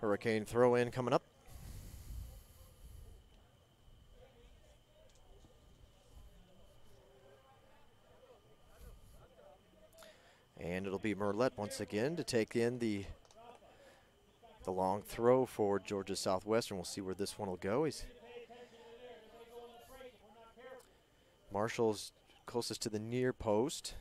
Hurricane throw in coming up. And it'll be Merlette once again to take in the long throw for Georgia Southwestern. We'll see where this one will go. Marshall's closest to the near post.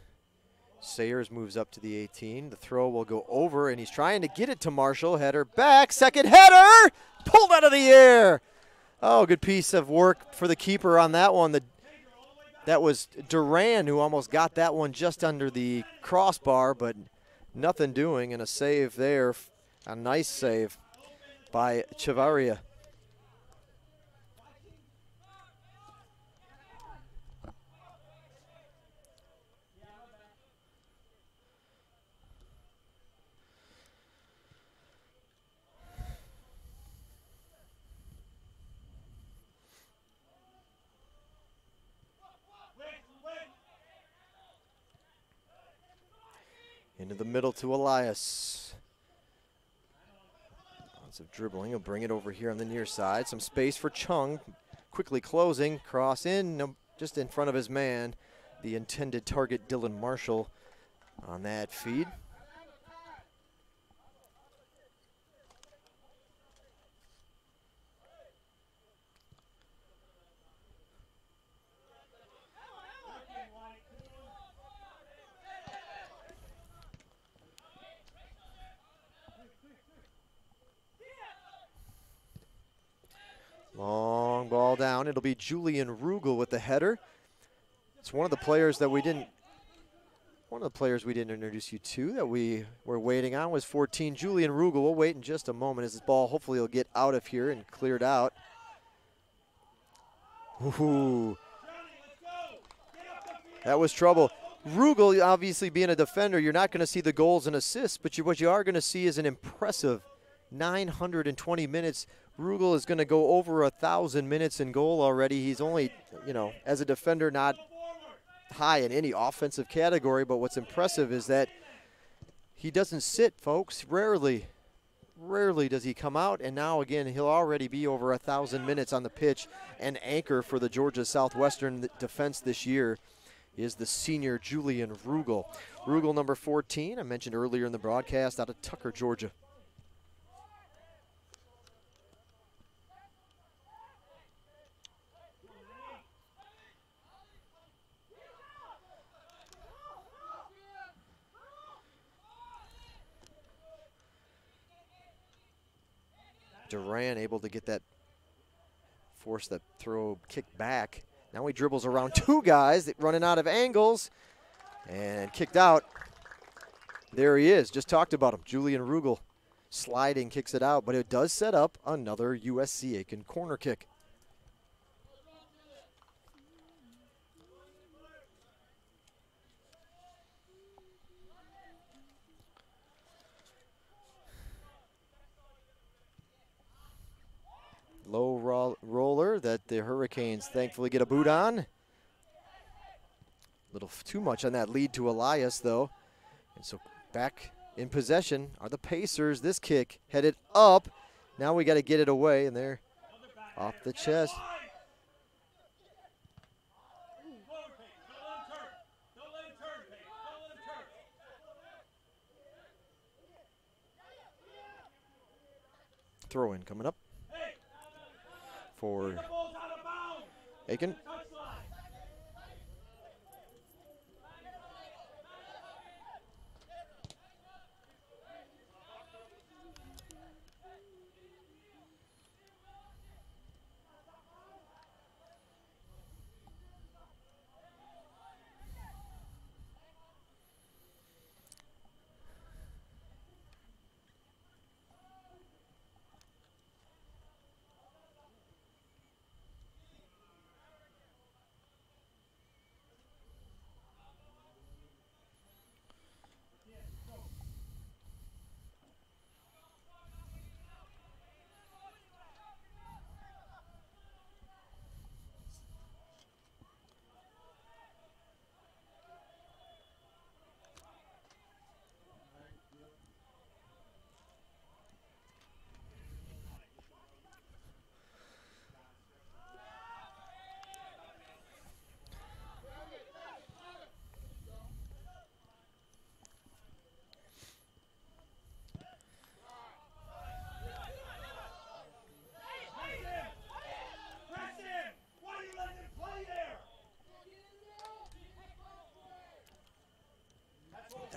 Sayers moves up to the 18. The throw will go over, and he's trying to get it to Marshall. Header back, second header, pulled out of the air. Oh, good piece of work for the keeper on that one. That was Duran who almost got that one just under the crossbar, but nothing doing, and a save there. A nice save by Chavaria. Into the middle to Elias. Lots of dribbling. He'll bring it over here on the near side. Some space for Chung. Quickly closing. Cross in. No, just in front of his man. The intended target, Dylan Marshall, on that feed. Long ball down. It'll be Julian Rugel with the header. It's one of the players that we didn't introduce you to that we were waiting on was 14, Julian Rugel. We'll wait in just a moment as this ball hopefully will get out of here and cleared out. Ooh. That was trouble. Rugel, obviously being a defender, you're not going to see the goals and assists, but what you are going to see is an impressive 920 minutes. Rugel is going to go over 1,000 minutes in goal already. He's only, as a defender, not high in any offensive category, but what's impressive is that he doesn't sit, folks. Rarely does he come out, and now again he'll already be over 1,000 minutes on the pitch. And anchor for the Georgia Southwestern defense this year is the senior Julian Rugel. Rugel, number 14, I mentioned earlier in the broadcast, out of Tucker, Georgia. Duran able to get that, force that throw kick back. Now he dribbles around two guys running out of angles and kicked out. There he is, just talked about him. Julian Rugel sliding, kicks it out, but it does set up another USC Aiken corner kick. Low roller that the Hurricanes thankfully get a boot on. A little too much on that lead to Elias, though. And so back in possession are the Pacers. This kick headed up. Now we got to get it away, and they're off the chest. Throw in coming up for Aiken.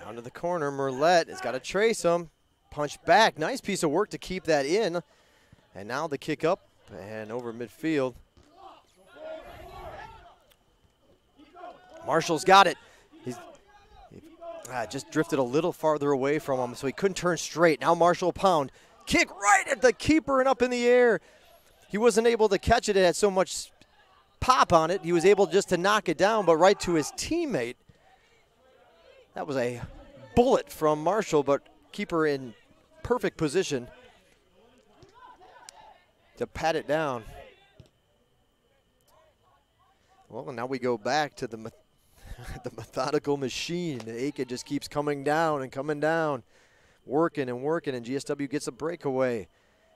Down to the corner, Merlet has got to trace him. Punch back, nice piece of work to keep that in. And now the kick up and over midfield. Marshall's got it. He just drifted a little farther away from him, so he couldn't turn straight. Now Marshall pound. Kick right at the keeper and up in the air. He wasn't able to catch it. It had so much pop on it. He was able just to knock it down, but right to his teammate. That was a bullet from Marshall, but keeper in perfect position to pat it down. Well, now we go back to the methodical machine. Aiken just keeps coming down and coming down, working and working, and GSW gets a breakaway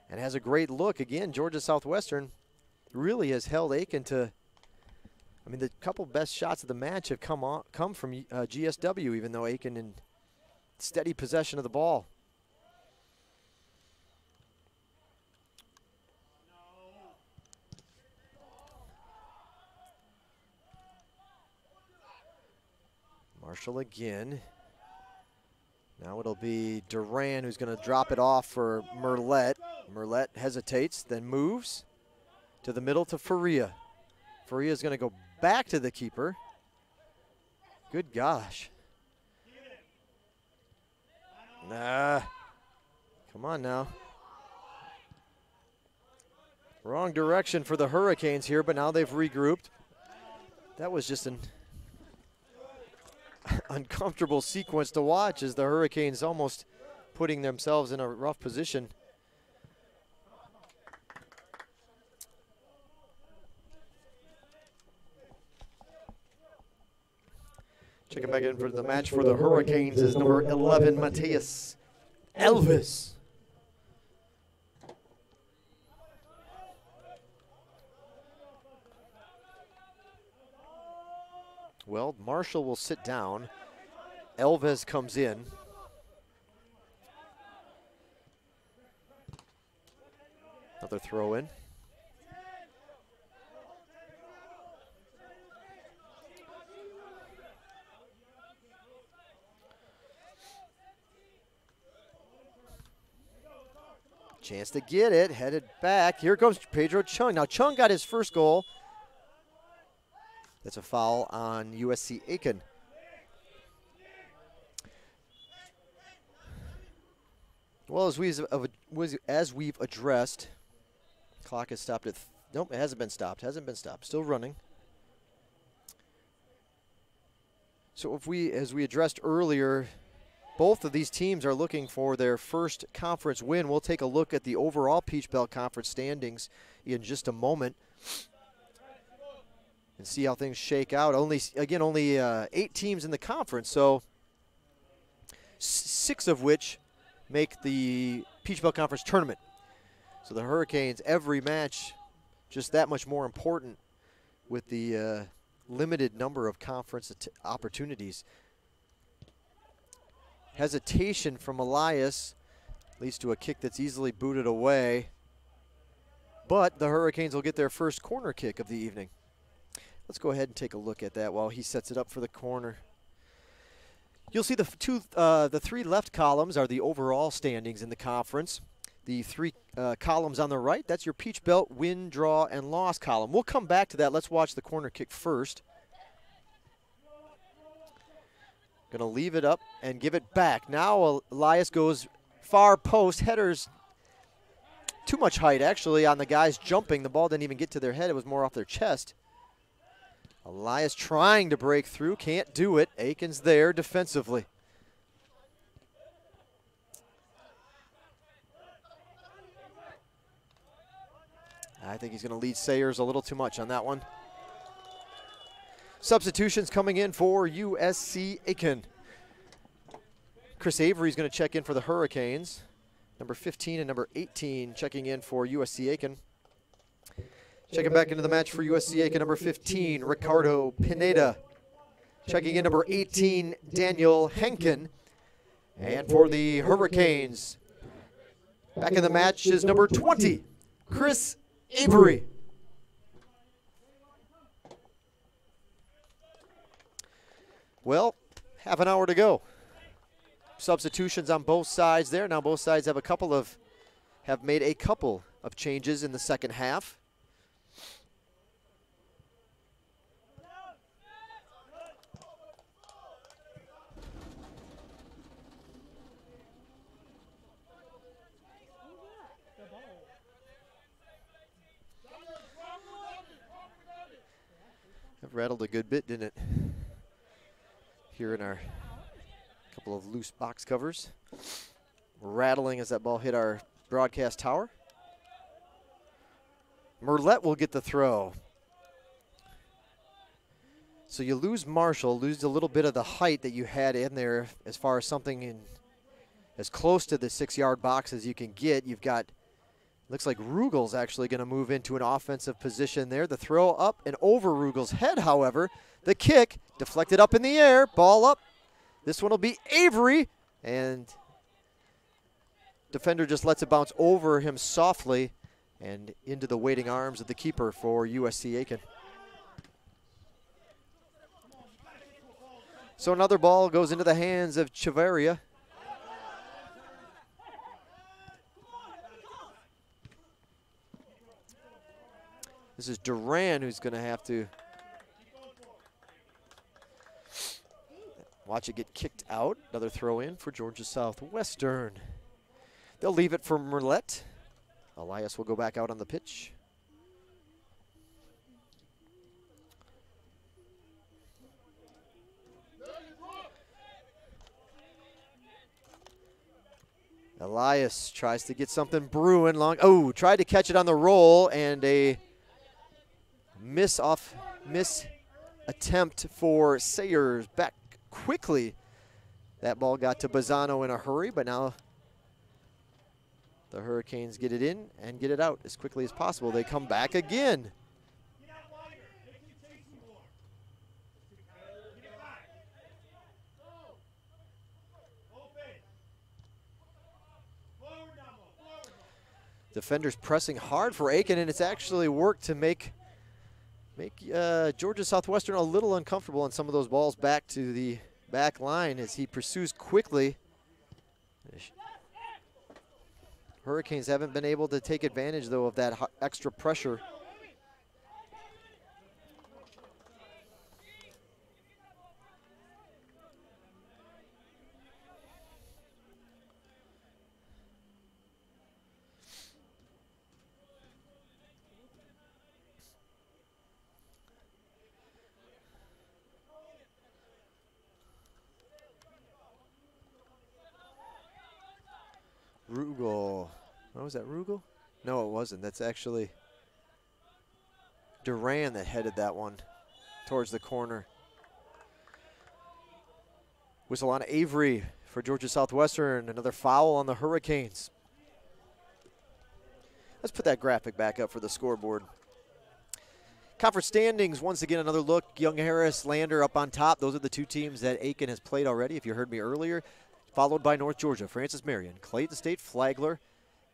and has a great look. Again, Georgia Southwestern really has held Aiken to, I mean, the couple best shots of the match have come from GSW, even though Aiken in steady possession of the ball. Marshall again. Now it'll be Duran who's going to drop it off for Merlet. Merlet hesitates, then moves to the middle to Faria. Faria's going to go back to the keeper. Good gosh. Nah. Come on now. Wrong direction for the Hurricanes here, but now they've regrouped. That was just an uncomfortable sequence to watch as the Hurricanes almost putting themselves in a rough position. Checking back in for the match for the Hurricanes is number 11, Mateus Elvis. Well, Marshall will sit down. Elvis comes in. Another throw in. Chance to get it, headed back. Here comes Pedro Chung. Now Chung got his first goal. That's a foul on USC Aiken. Well, as we've addressed, clock has stopped at, nope, it hasn't been stopped, still running. So as we addressed earlier, both of these teams are looking for their first conference win. We'll take a look at the overall Peach Belt Conference standings in just a moment and see how things shake out. Only 8 teams in the conference, so 6 of which make the Peach Belt Conference tournament. So the Hurricanes, every match just that much more important with the limited number of conference opportunities. Hesitation from Elias leads to a kick that's easily booted away, but the Hurricanes will get their first corner kick of the evening. Let's go ahead and take a look at that while he sets it up for the corner. You'll see the 3 left columns are the overall standings in the conference. The 3 columns on the right, that's your Peach Belt win, draw, and loss column. We'll come back to that. Let's watch the corner kick first. Going to leave it up and give it back. Now Elias goes far post. Headers too much height, actually, on the guys jumping. The ball didn't even get to their head. It was more off their chest. Elias trying to break through, can't do it. Aiken's there defensively. I think he's going to lead Sayers a little too much on that one. Substitutions coming in for USC Aiken. Chris Avery's going to check in for the Hurricanes. Number 15 and number 18 checking in for USC Aiken. Checking back into the match for USC Aiken, number 15, Ricardo Pineda. Checking in number 18, Daniel Henkin. And for the Hurricanes, back in the match is number 20, Chris Avery. Well, half an hour to go. substitutions on both sides there. Now both sides have made a couple of changes in the second half. It rattled a good bit, didn't it? Here in our couple of loose box covers. Rattling as that ball hit our broadcast tower. Merlette will get the throw. So you lose Marshall, lose a little bit of the height that you had in there as far as something as close to the 6-yard box as you can get. You've got, looks like Rugel's actually going to move into an offensive position there. The throw up and over Rugel's head, however. The kick deflected up in the air, ball up. This one will be Avery, and defender just lets it bounce over him softly and into the waiting arms of the keeper for USC Aiken. So another ball goes into the hands of Chavarria. This is Duran who's going to have to watch it get kicked out. Another throw in for Georgia Southwestern. They'll leave it for Merlette. Elias will go back out on the pitch. Elias tries to get something brewing long. Oh, tried to catch it on the roll, and a miss attempt for Sayers. Back quickly. That ball got to Bazzano in a hurry, but now the Hurricanes get it in and get it out as quickly as possible. They come back again. Defenders pressing hard for Aiken, and it's actually worked to make Georgia Southwestern a little uncomfortable on some of those balls back to the back line as he pursues quickly. Hurricanes haven't been able to take advantage, though, of that extra pressure. Rugel. Oh, was that Rugel? No, it wasn't. That's actually Duran that headed that one towards the corner. Whistle on Avery for Georgia Southwestern. Another foul on the Hurricanes. Let's put that graphic back up for the scoreboard. Conference standings, once again, another look. Young Harris, Lander up on top. Those are the two teams that Aiken has played already, if you heard me earlier. Followed by North Georgia, Francis Marion, Clayton State, Flagler,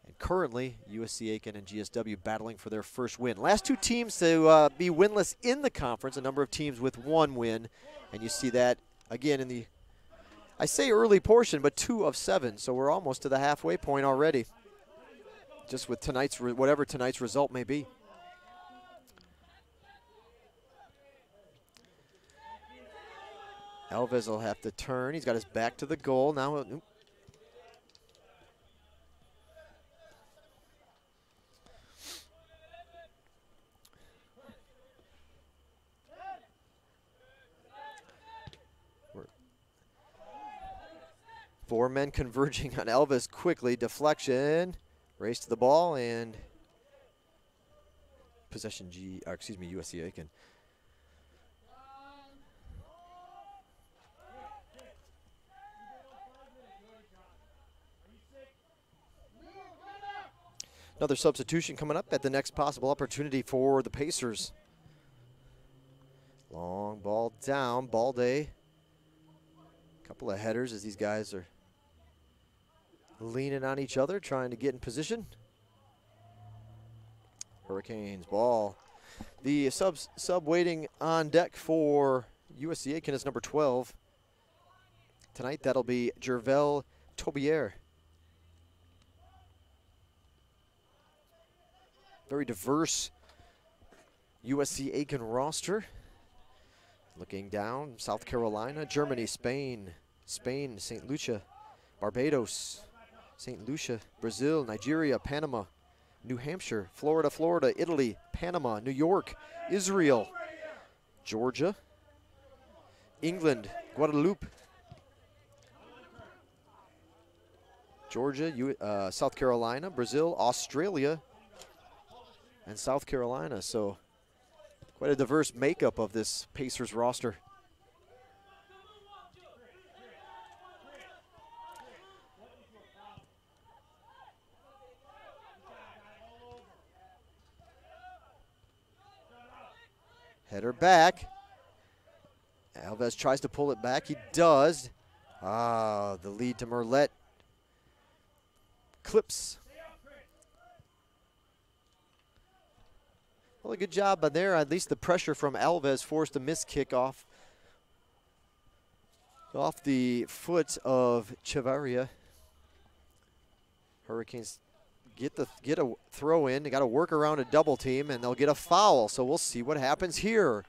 and currently USC Aiken and GSW battling for their first win. Last two teams to be winless in the conference, a number of teams with one win, and you see that again in the, I say early portion, but 2 of 7, so we're almost to the halfway point already, just with tonight's, whatever tonight's result may be. Alves will have to turn. He's got his back to the goal. Now, four men converging on Alves quickly. Deflection, race to the ball, and possession USC Aiken. Another substitution coming up at the next possible opportunity for the Pacers. Long ball down, Balde. Couple of headers as these guys are leaning on each other, trying to get in position. Hurricanes ball. The sub waiting on deck for USC Aiken is number 12, tonight. That'll be Jervel Tobier. Very diverse USC Aiken roster. Looking down, South Carolina, Germany, Spain, St. Lucia, Barbados, St. Lucia, Brazil, Nigeria, Panama, New Hampshire, Florida, Italy, Panama, New York, Israel, Georgia, England, Guadeloupe, Georgia, South Carolina, Brazil, Australia, and South Carolina. So quite a diverse makeup of this Pacers roster. Header back. Alves tries to pull it back. He does. The lead to Merlet. Clips. Well, a good job by there. At least the pressure from Alves forced a missed kick off the foot of Chavarria. Hurricanes get a throw in. They got to work around a double team, and they'll get a foul. So we'll see what happens here.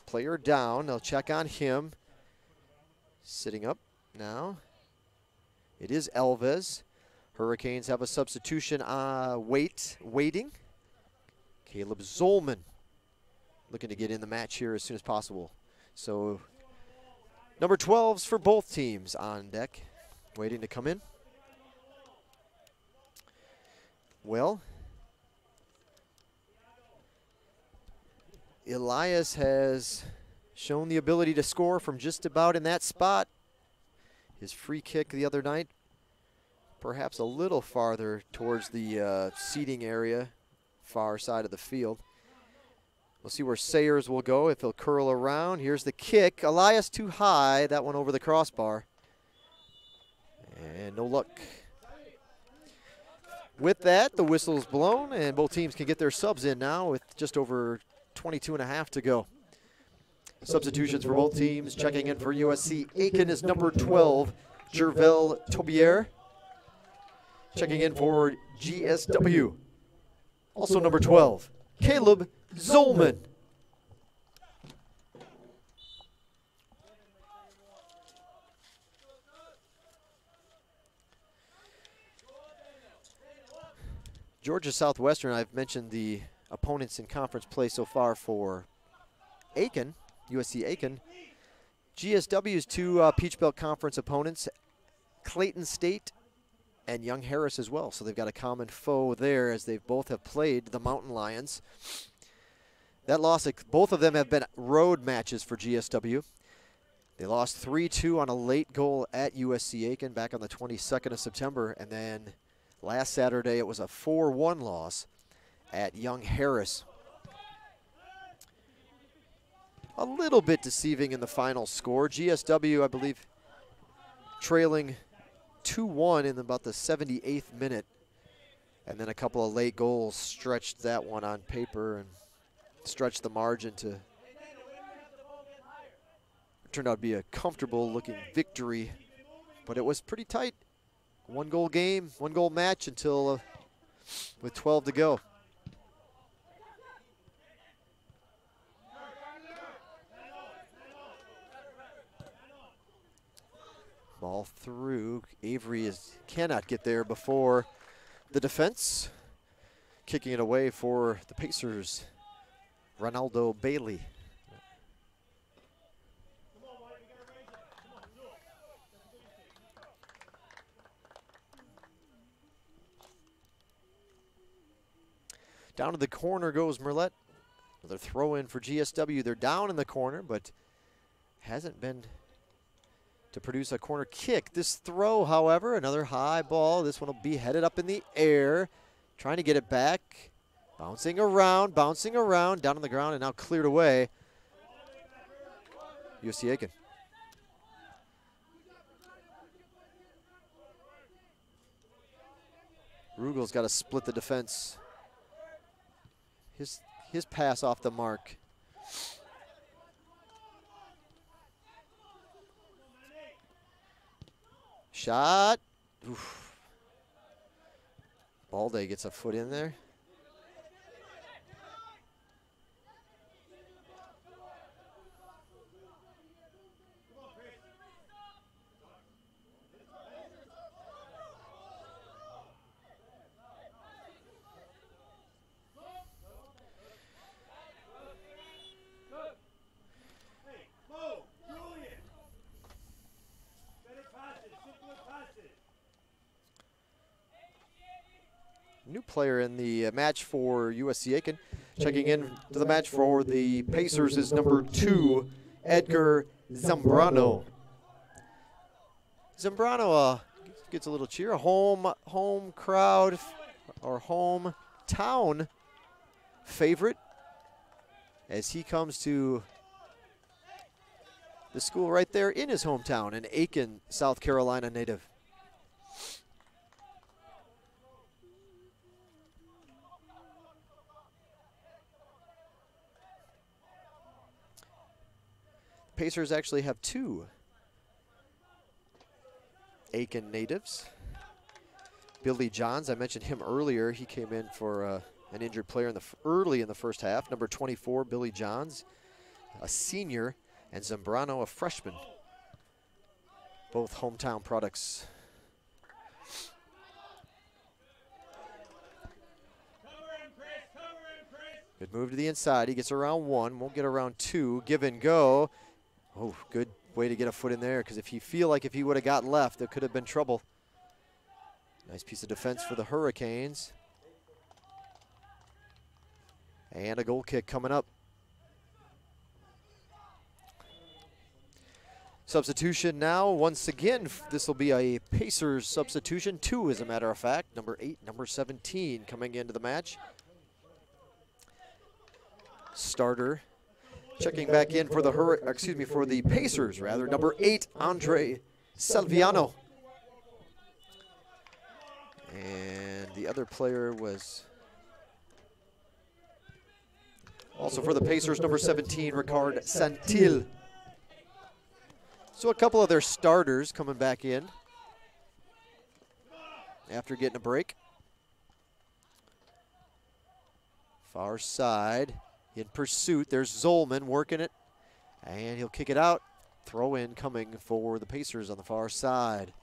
Player down. They'll check on him. Sitting up now. It is Alves. Hurricanes have a substitution waiting. Caleb Zolman looking to get in the match here as soon as possible. So number 12s for both teams on deck, waiting to come in. Well, Elias has shown the ability to score from just about in that spot. His free kick the other night, perhaps a little farther towards the seating area, far side of the field. We'll see where Sayers will go, if he'll curl around. Here's the kick. Elias too high. That one over the crossbar. And no luck. With that, the whistle's blown, and both teams can get their subs in now with just over 22.5 to go. Substitutions for both teams. Checking in for USC Aiken is number 12, Jervel Tobier. Checking in for GSW, also number 12, Caleb Zolman. Georgia Southwestern, I've mentioned the opponents in conference play so far for Aiken, USC Aiken. GSW's two Peach Belt Conference opponents, Clayton State and Young Harris as well. So they've got a common foe there, as they both have played the Mountain Lions. That loss, both of them have been road matches for GSW. They lost 3-2 on a late goal at USC Aiken back on the 22nd of September. And then last Saturday it was a 4-1 loss at Young Harris. A little bit deceiving in the final score. GSW, I believe, trailing 2-1 in about the 78th minute. And then a couple of late goals stretched that one on paper and stretched the margin to turned out to be a comfortable looking victory, but it was pretty tight. One goal game, one goal match until with 12 to go. Ball through. Avery cannot get there before the defense. Kicking it away for the Pacers, Ronaldo Bailey. Down to the corner goes Merlet. Another throw in for GSW. They're down in the corner, but hasn't been to produce a corner kick. This throw, however, another high ball. This one will be headed up in the air. Trying to get it back. Bouncing around, down on the ground, and now cleared away. USC Aiken. Rugel's got to split the defense. His pass off the mark. Shot. Oof. Balde gets a foot in there. New player in the match for USC Aiken. Checking in to the match for the Pacers is number 2, Edgar Zambrano. Zambrano gets a little cheer, a home crowd or hometown favorite as he comes to the school right there in his hometown, an Aiken, South Carolina native. Pacers actually have 2 Aiken natives. Billy Johns, I mentioned him earlier. He came in for an injured player early in the first half. Number 24, Billy Johns, a senior, and Zambrano, a freshman. Both hometown products. Good move to the inside. He gets around 1, won't get around 2. Give and go. Oh, good way to get a foot in there, because if he would have got left, there could have been trouble. Nice piece of defense for the Hurricanes. And a goal kick coming up. Substitution now. Once again, this will be a Pacers substitution. 2, as a matter of fact. Number 8, number 17 coming into the match. Starter. Checking back in for the Pacers, rather. Number 8, Andre Salviano. And the other player was also for the Pacers, number 17, Ricard Santil. So a couple of their starters coming back in after getting a break. Far side. In pursuit, there's Zolman working it, and he'll kick it out. Throw in coming for the Pacers on the far side.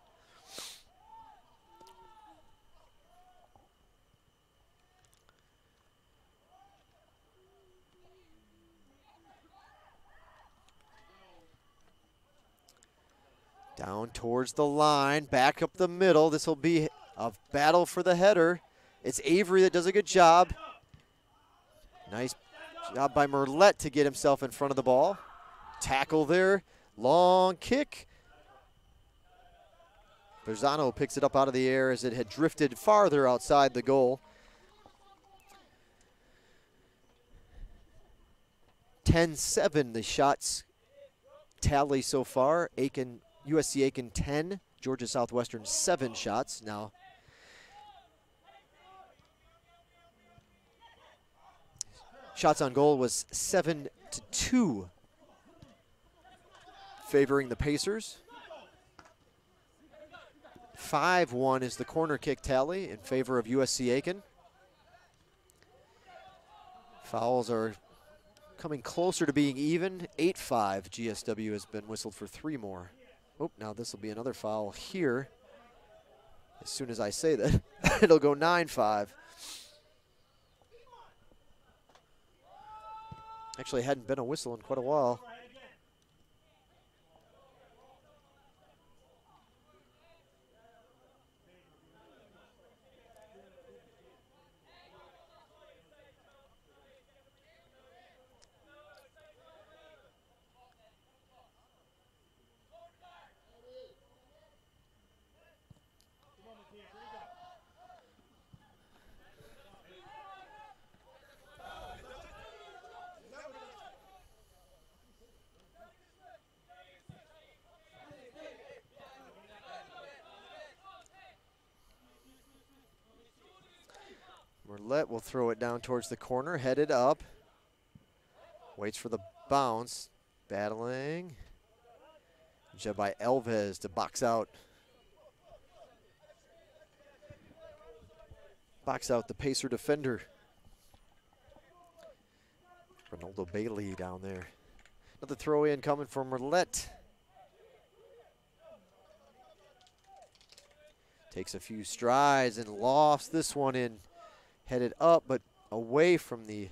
Down towards the line, back up the middle. This will be a battle for the header. It's Avery that does a good job. Nice job by Merlette to get himself in front of the ball. Tackle there, long kick. Berzano picks it up out of the air as it had drifted farther outside the goal. 10-7 the shots tally so far. USC Aiken 10, Georgia Southwestern 7 shots. Now shots on goal was 7-2, favoring the Pacers. 5-1 is the corner kick tally in favor of USC Aiken. Fouls are coming closer to being even. 8-5. GSW has been whistled for 3 more. Oh, now this will be another foul here. As soon as I say that, it'll go 9-5. Actually, hadn't been a whistle in quite a while. Merlette will throw it down towards the corner, headed up. Waits for the bounce, battling. Jeb by Elvez to box out box out the Pacer defender. Ronaldo Bailey down there. Another throw in coming from Merlette. Takes a few strides and lofts this one in. Headed up, but away from the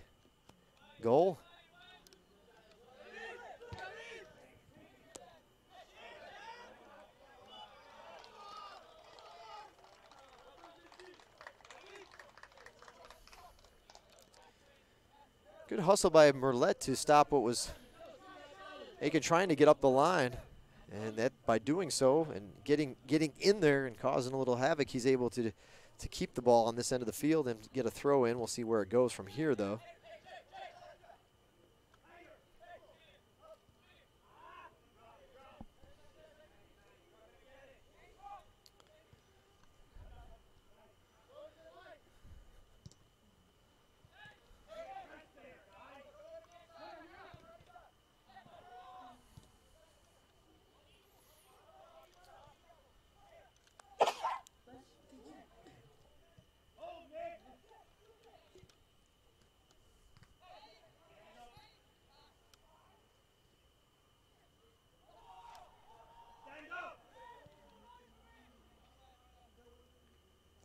goal. Good hustle by Merlette to stop what was Aiken trying to get up the line. And that by doing so and getting in there and causing a little havoc, he's able to keep the ball on this end of the field and get a throw in. We'll see where it goes from here, though.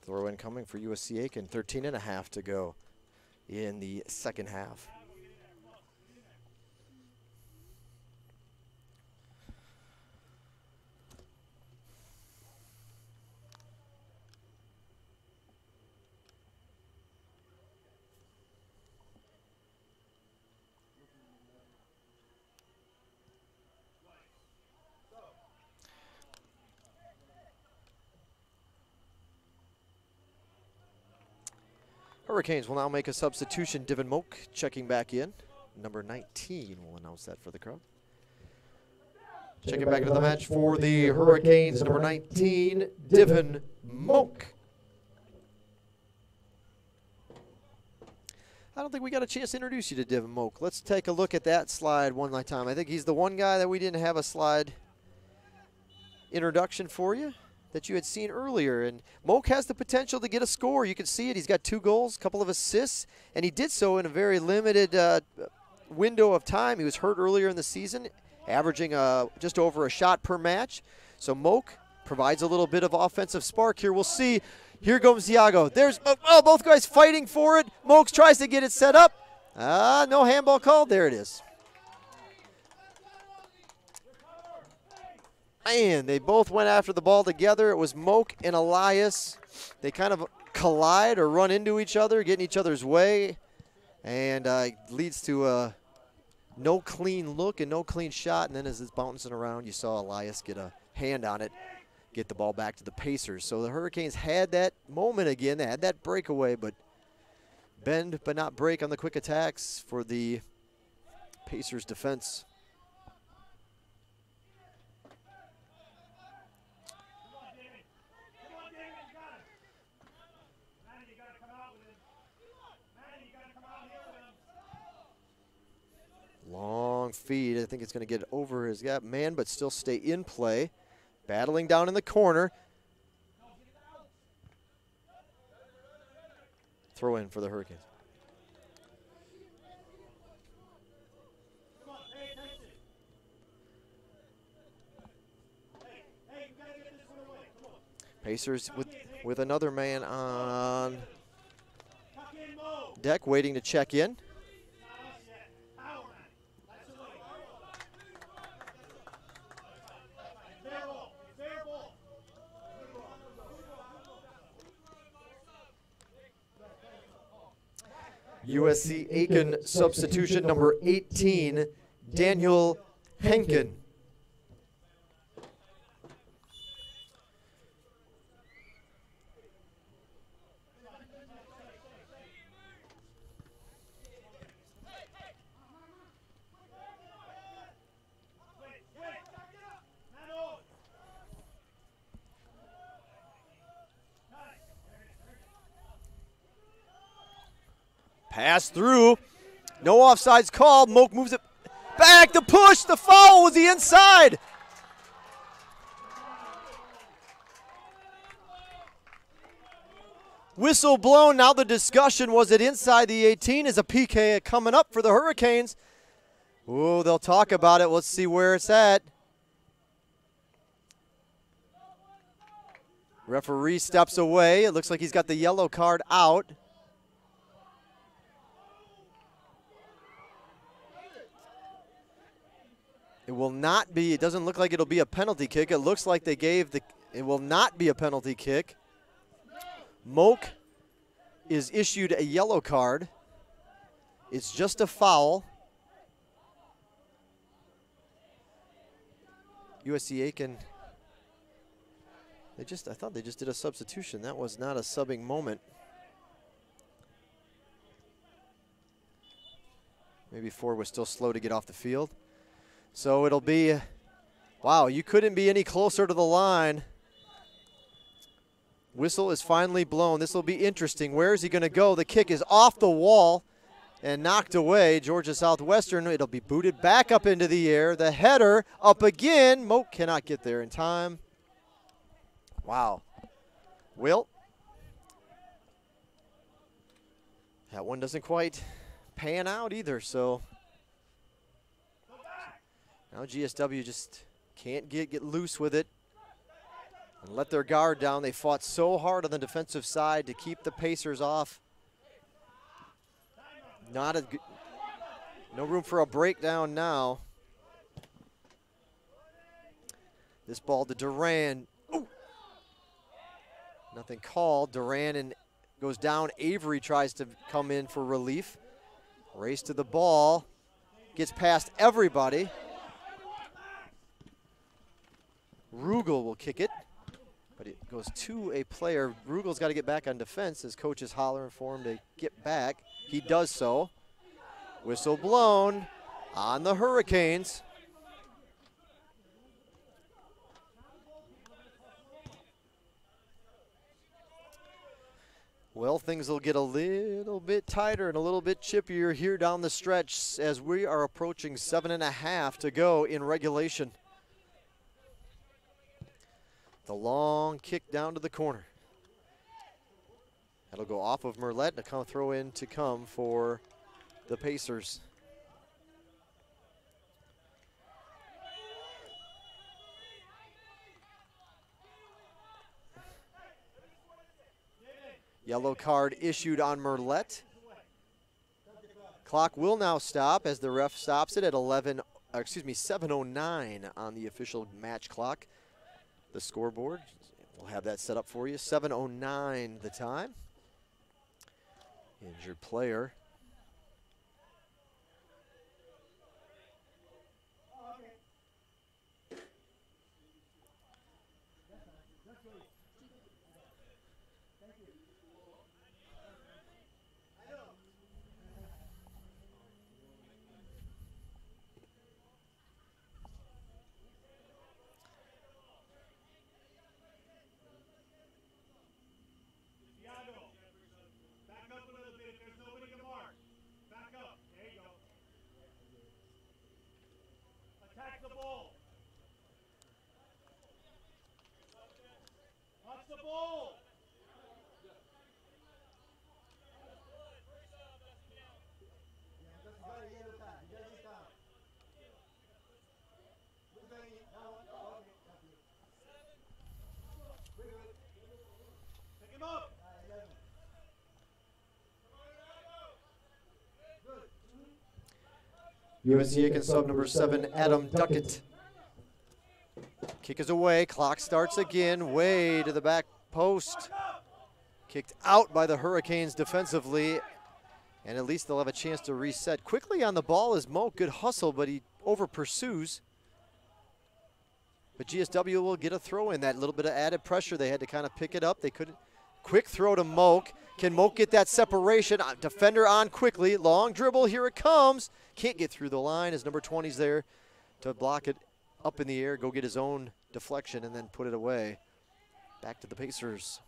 Throw in coming for USC Aiken, 13.5 to go in the second half. Hurricanes will now make a substitution. Divin Moak checking back in. Number 19 will announce that for the crowd. Checking back into the match for the Hurricanes, number 19, Divin Moak. I don't think we got a chance to introduce you to Divin Moak. Let's take a look at that slide one last time. I think he's the one guy that we didn't have a slide introduction for you that you had seen earlier. And Moak has the potential to get a score. You can see it. He's got 2 goals, a couple of assists, and he did so in a very limited window of time. He was hurt earlier in the season, averaging just over a shot per match. So Moak provides a little bit of offensive spark here. We'll see. Here comes Iago. There's both guys fighting for it. Moak tries to get it set up. No handball called. There it is. Man, they both went after the ball together. It was Moak and Elias. They kind of collide or run into each other, get in each other's way, and leads to no clean look and no clean shot. And then as it's bouncing around, you saw Elias get a hand on it, get the ball back to the Pacers. So the Hurricanes had that moment again. They had that breakaway, but bend but not break on the quick attacks for the Pacers defense. Long feed. I think it's going to get over his gap man, but still stay in play. Battling down in the corner. Throw in for the Hurricanes. Pacers with another man on deck waiting to check in. USC Aiken substitution number 18, Daniel Henkin. Pass through. No offsides called. Moak moves it back. The push. The foul was the inside. Whistle blown. Now the discussion, was it inside the 18? Is a PK coming up for the Hurricanes? Ooh, they'll talk about it. Let's see where it's at. Referee steps away. It looks like he's got the yellow card out. It will not be, it doesn't look like it'll be a penalty kick. It looks like they gave the, it will not be a penalty kick. Moak is issued a yellow card. It's just a foul. USC Aiken, I thought they just did a substitution. That was not a subbing moment. Maybe Ford was still slow to get off the field. So it'll be, wow, you couldn't be any closer to the line. Whistle is finally blown. This will be interesting. Where is he going to go? The kick is off the wall and knocked away. Georgia Southwestern, it'll be booted back up into the air. The header up again. Moak cannot get there in time. Wow. Will. That one doesn't quite pan out either, so now GSW just can't get loose with it and let their guard down. They fought so hard on the defensive side to keep the Pacers off. No room for a breakdown now. This ball to Duran. Ooh. Nothing called. Duran goes down. Avery tries to come in for relief. Race to the ball. Gets past everybody. Rugel will kick it, but it goes to a player. Rugel's got to get back on defense as coach is hollering for him to get back. He does so. Whistle blown on the Hurricanes. Well, things will get a little bit tighter and a little bit chippier here down the stretch as we are approaching 7.5 to go in regulation. The long kick down to the corner. That'll go off of Merlette and a throw in to come for the Pacers. Yellow card issued on Merlette. Clock will now stop as the ref stops it at 7:09 on the official match clock. The scoreboard, we'll have that set up for you. 7:09 the time. Injured player. USC Aiken sub number 7, Adam Duckett. Kick is away, clock starts again, way to the back post. Kicked out by the Hurricanes defensively, and at least they'll have a chance to reset. Quickly on the ball is Moak, good hustle, but he over pursues. But GSW will get a throw in, that little bit of added pressure. They had to kind of pick it up. They couldn't. Quick throw to Moak. Can Moak get that separation? Defender on quickly. Long dribble. Here it comes. Can't get through the line as number 20's there to block it up in the air, go get his own deflection, and then put it away. Back to the Pacers.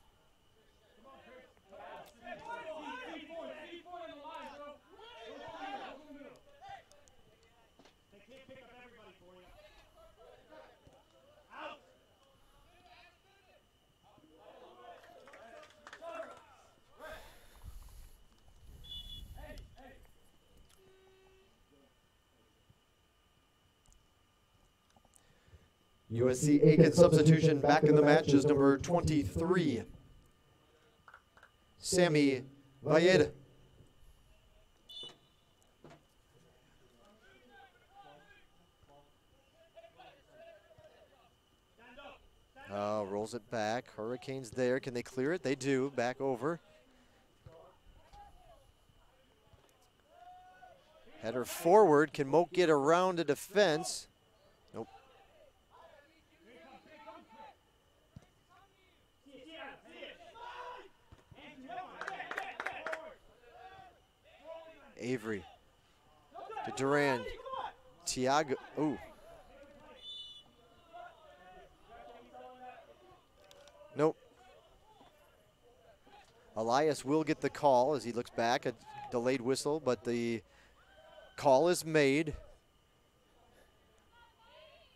USC Aiken substitution back in the match is number 23, Sammy Valleda. Rolls it back. Hurricanes there. Can they clear it? They do. Back over. Header forward. Can Moak get around a defense? Nope. Avery to Duran. Tiago. Ooh. Nope. Elias will get the call as he looks back. A delayed whistle, but the call is made.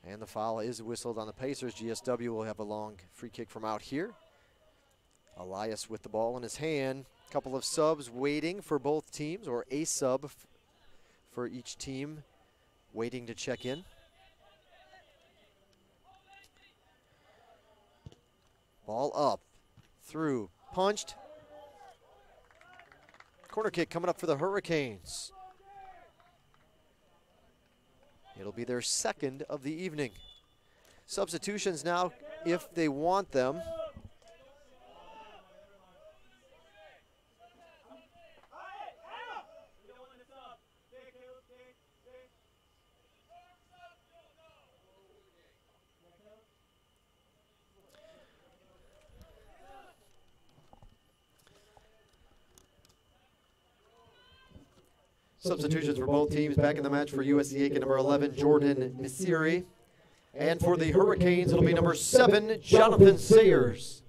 And the foul is whistled on the Pacers. GSW will have a long free kick from out here. Elias with the ball in his hand. A couple of subs waiting for both teams, or a sub for each team waiting to check in. Ball up, through, punched. Corner kick coming up for the Hurricanes. It'll be their second of the evening. Substitutions now, if they want them. Substitutions for both teams back in the match for USC Aiken, number 11, Jordan Misiri. And for the Hurricanes, it'll be number 7, Jonathan Sayers.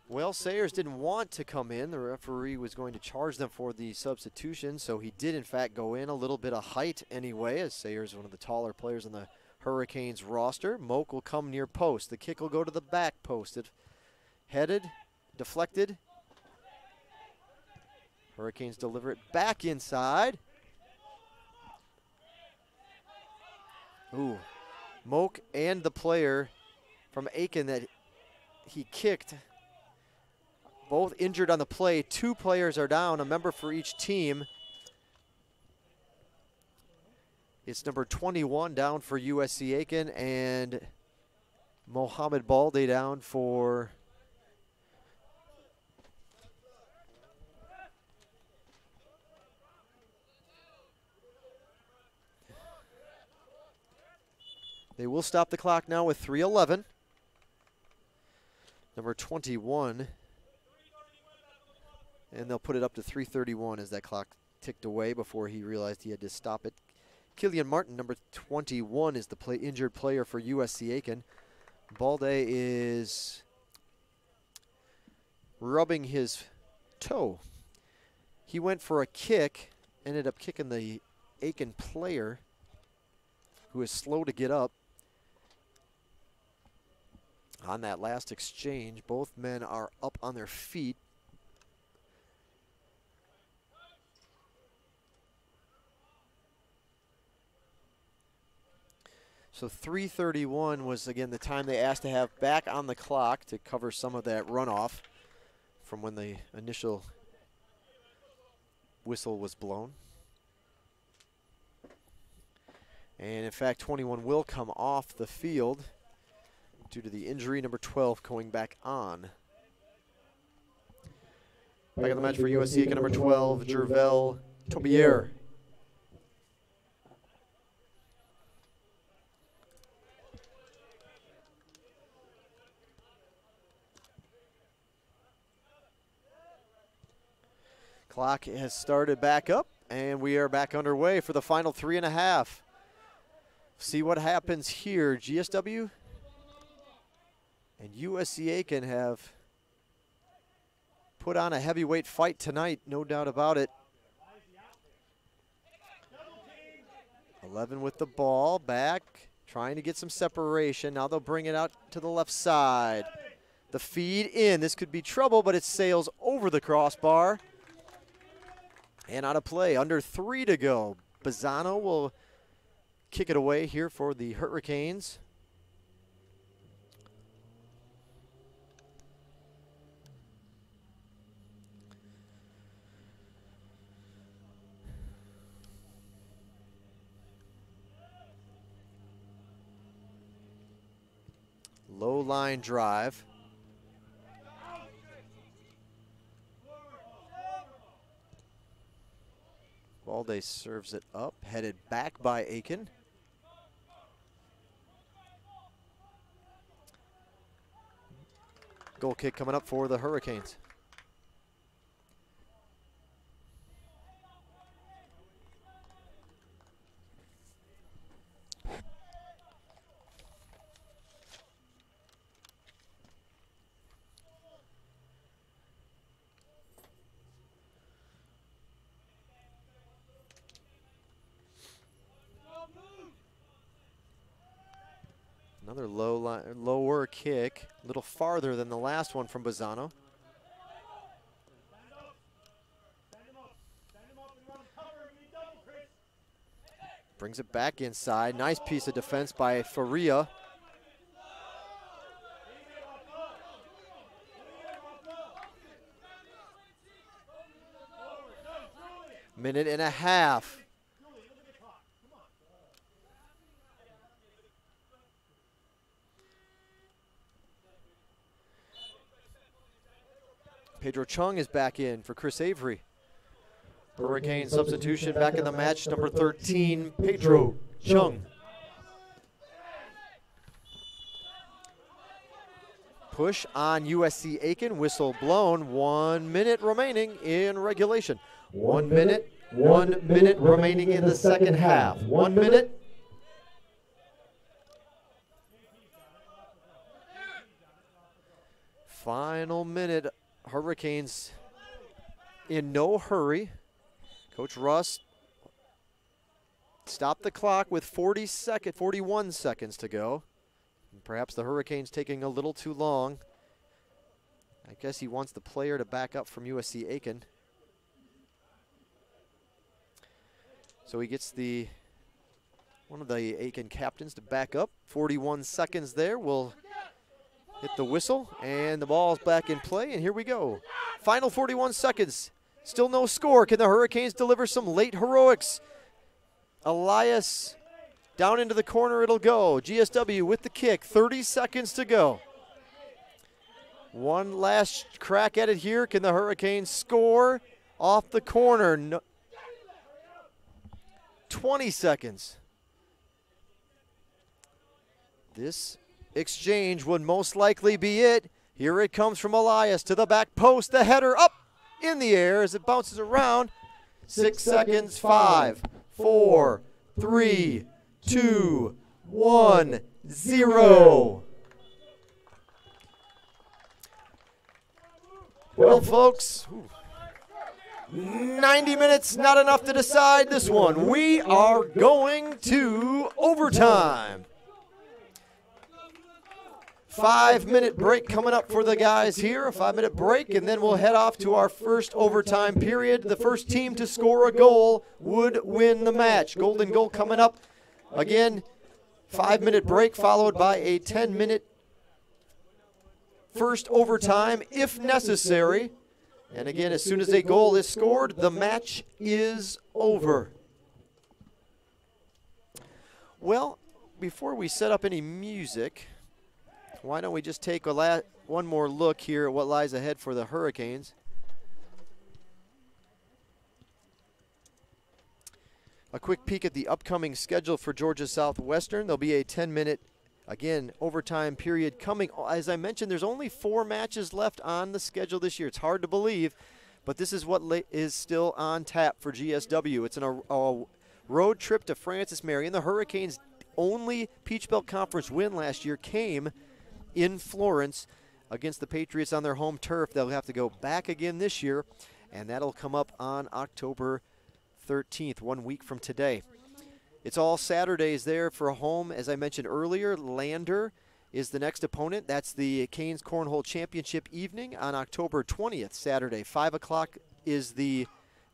Well, Sayers didn't want to come in. The referee was going to charge them for the substitution, so he did, in fact, go in. A little bit of height anyway, as Sayers is one of the taller players on the Hurricanes roster. Moak will come near post. The kick will go to the back post. It headed, deflected. Hurricanes deliver it back inside. Ooh, Moak and the player from Aiken that he kicked, both injured on the play. 2 players are down, a member for each team. It's number 21 down for USC Aiken and Mohamed Balde down for They will stop the clock now with 3:11. Number 21. And they'll put it up to 3:31 as that clock ticked away before he realized he had to stop it. Killian Martin, number 21, is the injured player for USC Aiken. Balde is rubbing his toe. He went for a kick, ended up kicking the Aiken player, who is slow to get up. On that last exchange, both men are up on their feet. So 3:31 was, again, the time they asked to have back on the clock to cover some of that runoff from when the initial whistle was blown. And, in fact, 21 will come off the field due to the injury. Number 12 going back on. Back in the match for USC, number 12, Jervel Tobier. Clock has started back up, and we are back underway for the final 3.5. See what happens here. GSW and USC Aiken have put on a heavyweight fight tonight, no doubt about it. 11 with the ball, back, trying to get some separation. Now they'll bring it out to the left side. The feed in, this could be trouble, but it sails over the crossbar. And out of play, under 3 to go. Bazzano will kick it away here for the Hurricanes. Low line drive. Balde serves it up, headed back by Aiken. Goal kick coming up for the Hurricanes. Another lower kick, a little farther than the last one from Bazzano. Brings it back inside. Nice piece of defense by Faria. Minute and a half. Pedro Chung is back in for Chris Avery. Hurricane substitution back in the match, number 13, Pedro Chung. Push on USC Aiken, whistle blown, 1 minute remaining in regulation. 1 minute remaining in the second half. 1 minute. Final minute. Hurricanes in no hurry. Coach Russ stopped the clock with 41 seconds to go. Perhaps the Hurricanes taking a little too long. I guess he wants the player to back up from USC Aiken. So he gets one of the Aiken captains to back up. 41 seconds there. We'll hit the whistle, and the ball's back in play, and here we go. Final 41 seconds. Still no score. Can the Hurricanes deliver some late heroics? Elias down into the corner it'll go. GSW with the kick. 30 seconds to go. One last crack at it here. Can the Hurricanes score off the corner? No. 20 seconds. This exchange would most likely be it. Here it comes from Elias to the back post. The header up in the air as it bounces around. 6 seconds. 5, 4, 3, 2, 1, 0. Well, folks, 90 minutes, not enough to decide this one. We are going to overtime. 5-minute break coming up for the guys here, a 5-minute break, and then we'll head off to our first overtime period. The first team to score a goal would win the match. Golden goal coming up. Again, 5-minute break followed by a 10-minute first overtime if necessary. And again, as soon as a goal is scored, the match is over. Well, before we set up any music, why don't we just take one more look here at what lies ahead for the Hurricanes. A quick peek at the upcoming schedule for Georgia Southwestern. There'll be a 10-minute, again, overtime period coming. As I mentioned, there's only 4 matches left on the schedule this year. It's hard to believe, but this is what is still on tap for GSW. It's a road trip to Francis Marion. The Hurricanes' only Peach Belt Conference win last year came in Florence against the Patriots on their home turf. They'll have to go back again this year, and that'll come up on October 13th, 1 week from today. It's all Saturdays there for a home. As I mentioned earlier, Lander is the next opponent. That's the Canes Cornhole Championship evening on October 20th, Saturday. 5 o'clock is the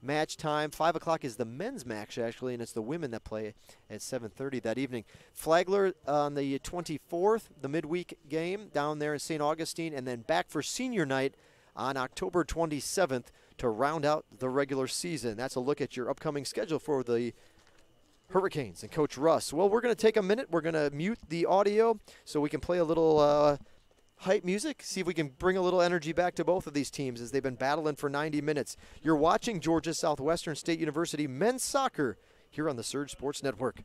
match time. 5 o'clock is the men's match, actually, and it's the women that play at 7:30 that evening. Flagler on the 24th, the midweek game down there in St. Augustine, and then back for senior night on October 27th to round out the regular season. That's a look at your upcoming schedule for the Hurricanes and Coach Russ. Well, we're going to take a minute. We're going to mute the audio so we can play a little hype music, see if we can bring a little energy back to both of these teams as they've been battling for 90 minutes. You're watching Georgia Southwestern State University men's soccer here on the Surge Sports Network.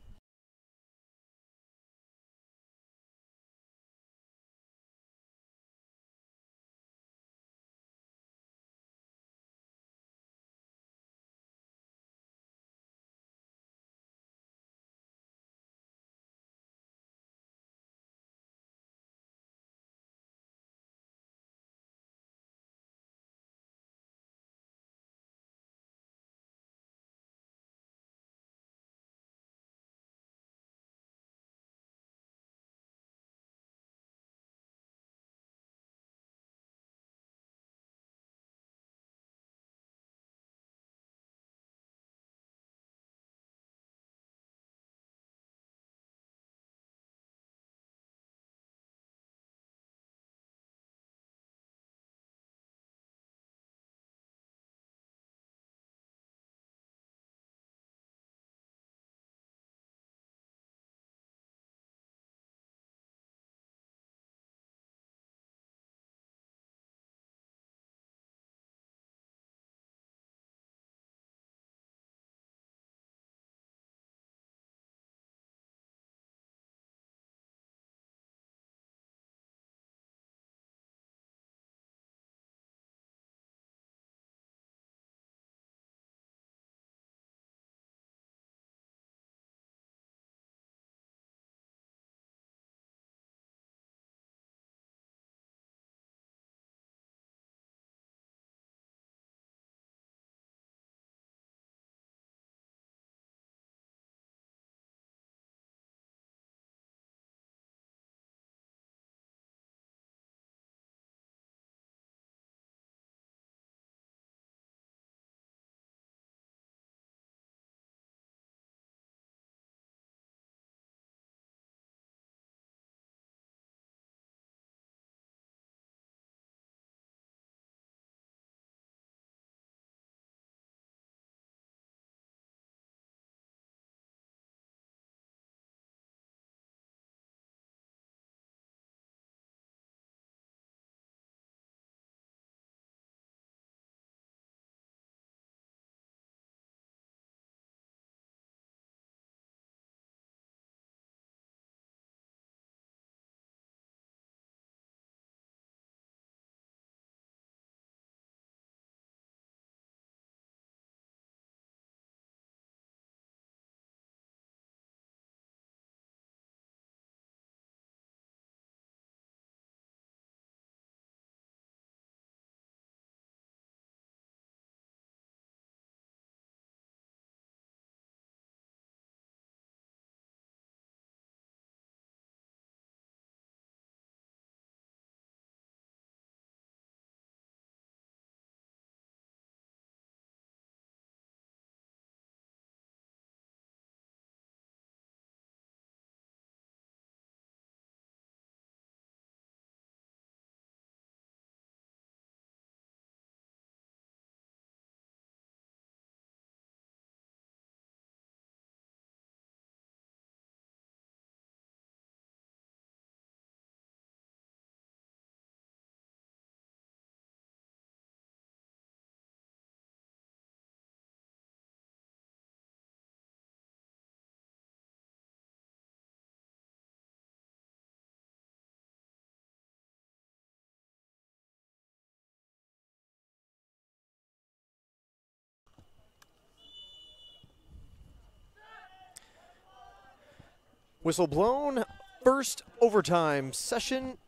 Whistle blown, first overtime session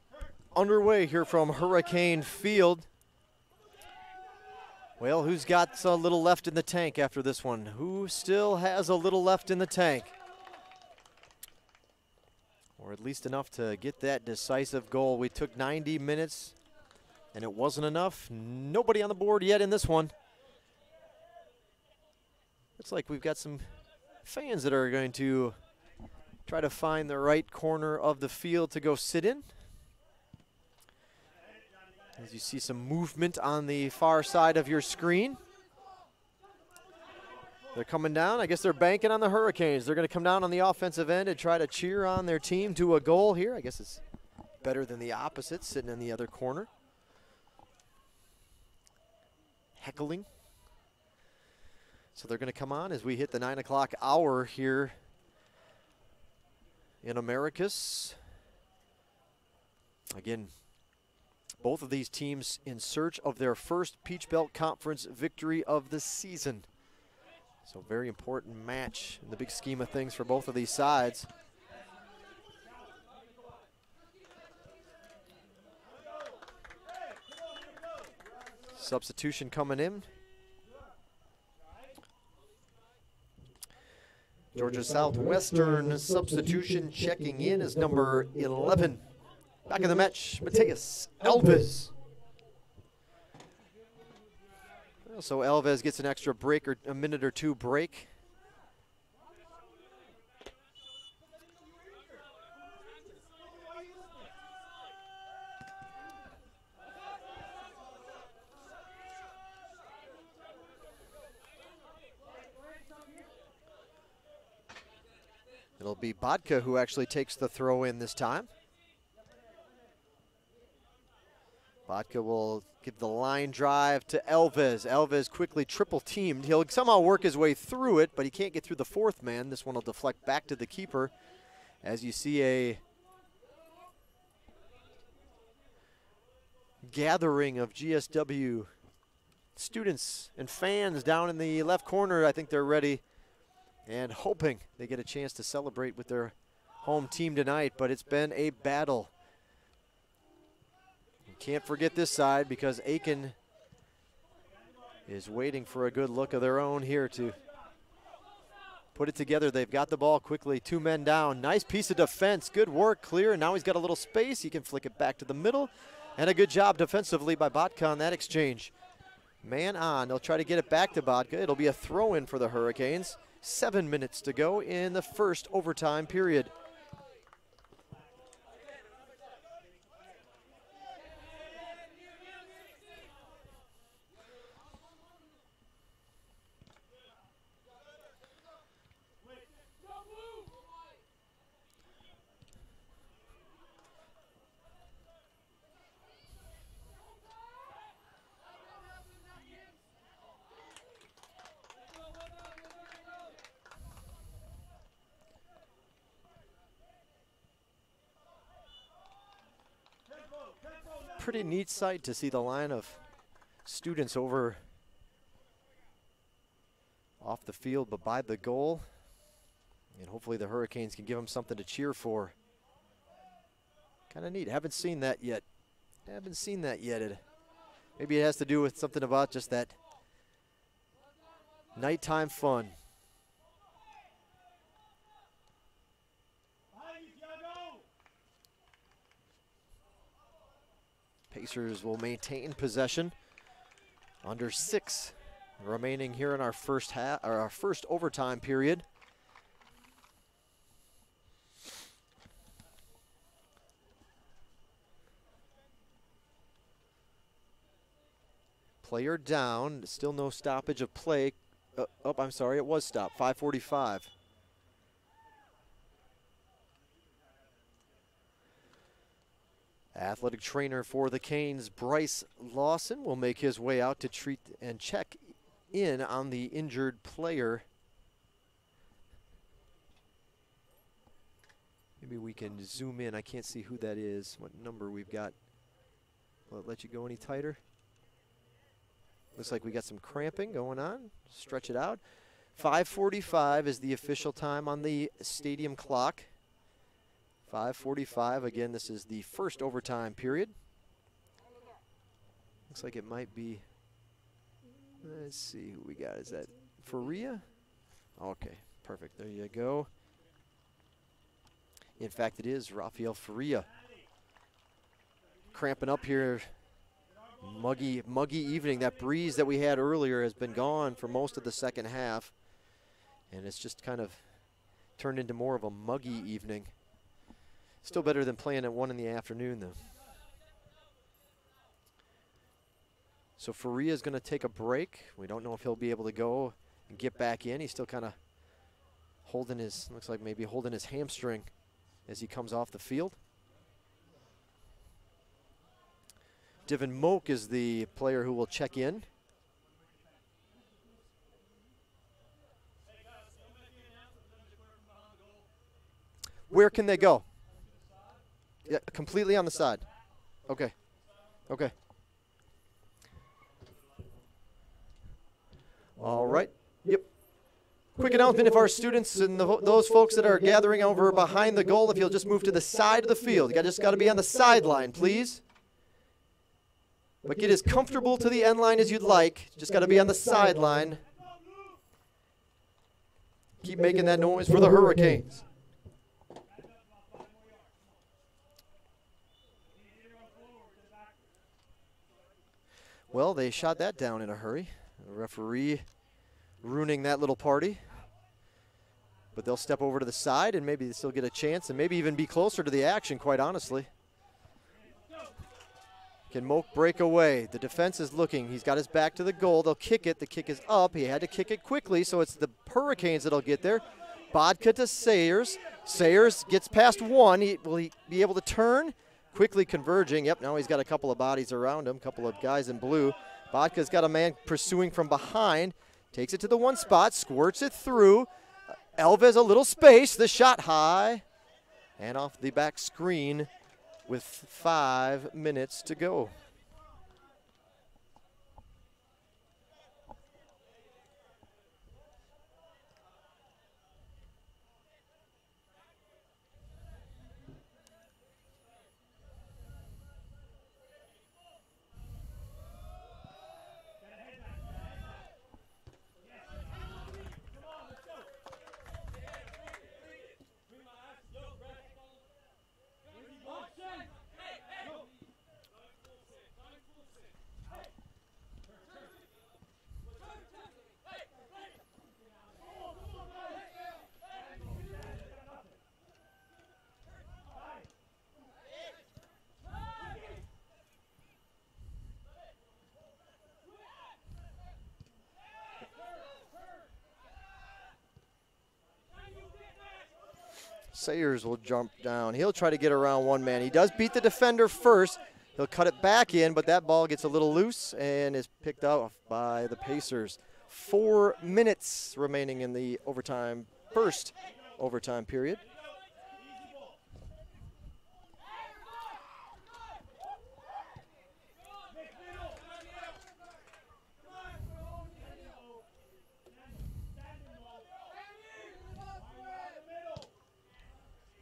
underway here from Hurricane Field. Well, who's got a little left in the tank after this one? Who still has a little left in the tank? Or at least enough to get that decisive goal. We took 90 minutes and it wasn't enough. Nobody on the board yet in this one. Looks like we've got some fans that are going to try to find the right corner of the field to go sit in. As you see some movement on the far side of your screen. They're coming down. I guess they're banking on the Hurricanes. They're going to come down on the offensive end and try to cheer on their team to a goal here. I guess it's better than the opposite, sitting in the other corner. Heckling. So they're going to come on as we hit the 9 o'clock hour here in Americus. Again, both of these teams in search of their first Peach Belt Conference victory of the season. So very important match in the big scheme of things for both of these sides. Substitution coming in. Georgia Southwestern substitution checking in is number 11. Back in the match, Mateus Alves. So Alves gets an extra break, or a minute or two break. It'll be Bodka who actually takes the throw in this time. Bodka will give the line drive to Alves. Alves quickly triple teamed. He'll somehow work his way through it, but he can't get through the fourth man. This one will deflect back to the keeper. As you see a gathering of GSW students and fans down in the left corner. I think they're ready and hoping they get a chance to celebrate with their home team tonight, but it's been a battle. You can't forget this side because Aiken is waiting for a good look of their own here to put it together. They've got the ball quickly, 2 men down. Nice piece of defense, good work, clear, and now he's got a little space. He can flick it back to the middle, and a good job defensively by Bodka on that exchange. Man on, they'll try to get it back to Bodka. It'll be a throw-in for the Hurricanes. 7 minutes to go in the first overtime period. Pretty neat sight to see the line of students over off the field but by the goal, and hopefully the Hurricanes can give them something to cheer for. Kind of neat. Haven't seen that yet. Maybe it has to do with something about just that nighttime fun. Pacers will maintain possession. Under 6 remaining here in our first half, or our first overtime period. Player down, still no stoppage of play. I'm sorry, it was stopped, 5:45. Athletic trainer for the Canes, Bryce Lawson, will make his way out to treat and check in on the injured player. Maybe we can zoom in. I can't see who that is, what number we've got. Will it let you go any tighter? Looks like we got some cramping going on. Stretch it out. 5:45 is the official time on the stadium clock. 5:45. Again, this is the first overtime period. Looks like it might be, let's see who we got. Is that Faria? Okay, perfect. There you go. In fact, it is Rafael Faria. Cramping up here. Muggy evening. That breeze that we had earlier has been gone for most of the second half. And it's just kind of turned into more of a muggy evening. Still better than playing at 1 in the afternoon, though. So Faria is going to take a break. We don't know if he'll be able to go and get back in. He's still kind of holding his, looks like maybe holding his hamstring as he comes off the field. Divin Moak is the player who will check in. Where can they go? Yeah, completely on the side. Okay. Okay. All right. Yep. Quick announcement, if our students and those folks that are gathering over behind the goal, if you'll just move to the side of the field. You just got to be on the sideline, please. But get as comfortable to the end line as you'd like. Just got to be on the sideline. Keep making that noise for the Hurricanes. Well, they shot that down in a hurry. The referee ruining that little party. But they'll step over to the side and maybe still get a chance and maybe even be closer to the action, quite honestly. Can Moak break away? The defense is looking. He's got his back to the goal. They'll kick it. The kick is up. He had to kick it quickly, so it's the Hurricanes that'll get there. Bodka to Sayers. Sayers gets past one. Will he be able to turn? Quickly converging. Yep, now he's got a couple of bodies around him, a couple of guys in blue. Bodka's got a man pursuing from behind. Takes it to the one spot, squirts it through. Alves a little space. The shot high and off the back screen with 5 minutes to go. Sayers will jump down. He'll try to get around one man. He does beat the defender first. He'll cut it back in, but that ball gets a little loose and is picked off by the Pacers. 4 minutes remaining in the overtime, first overtime period.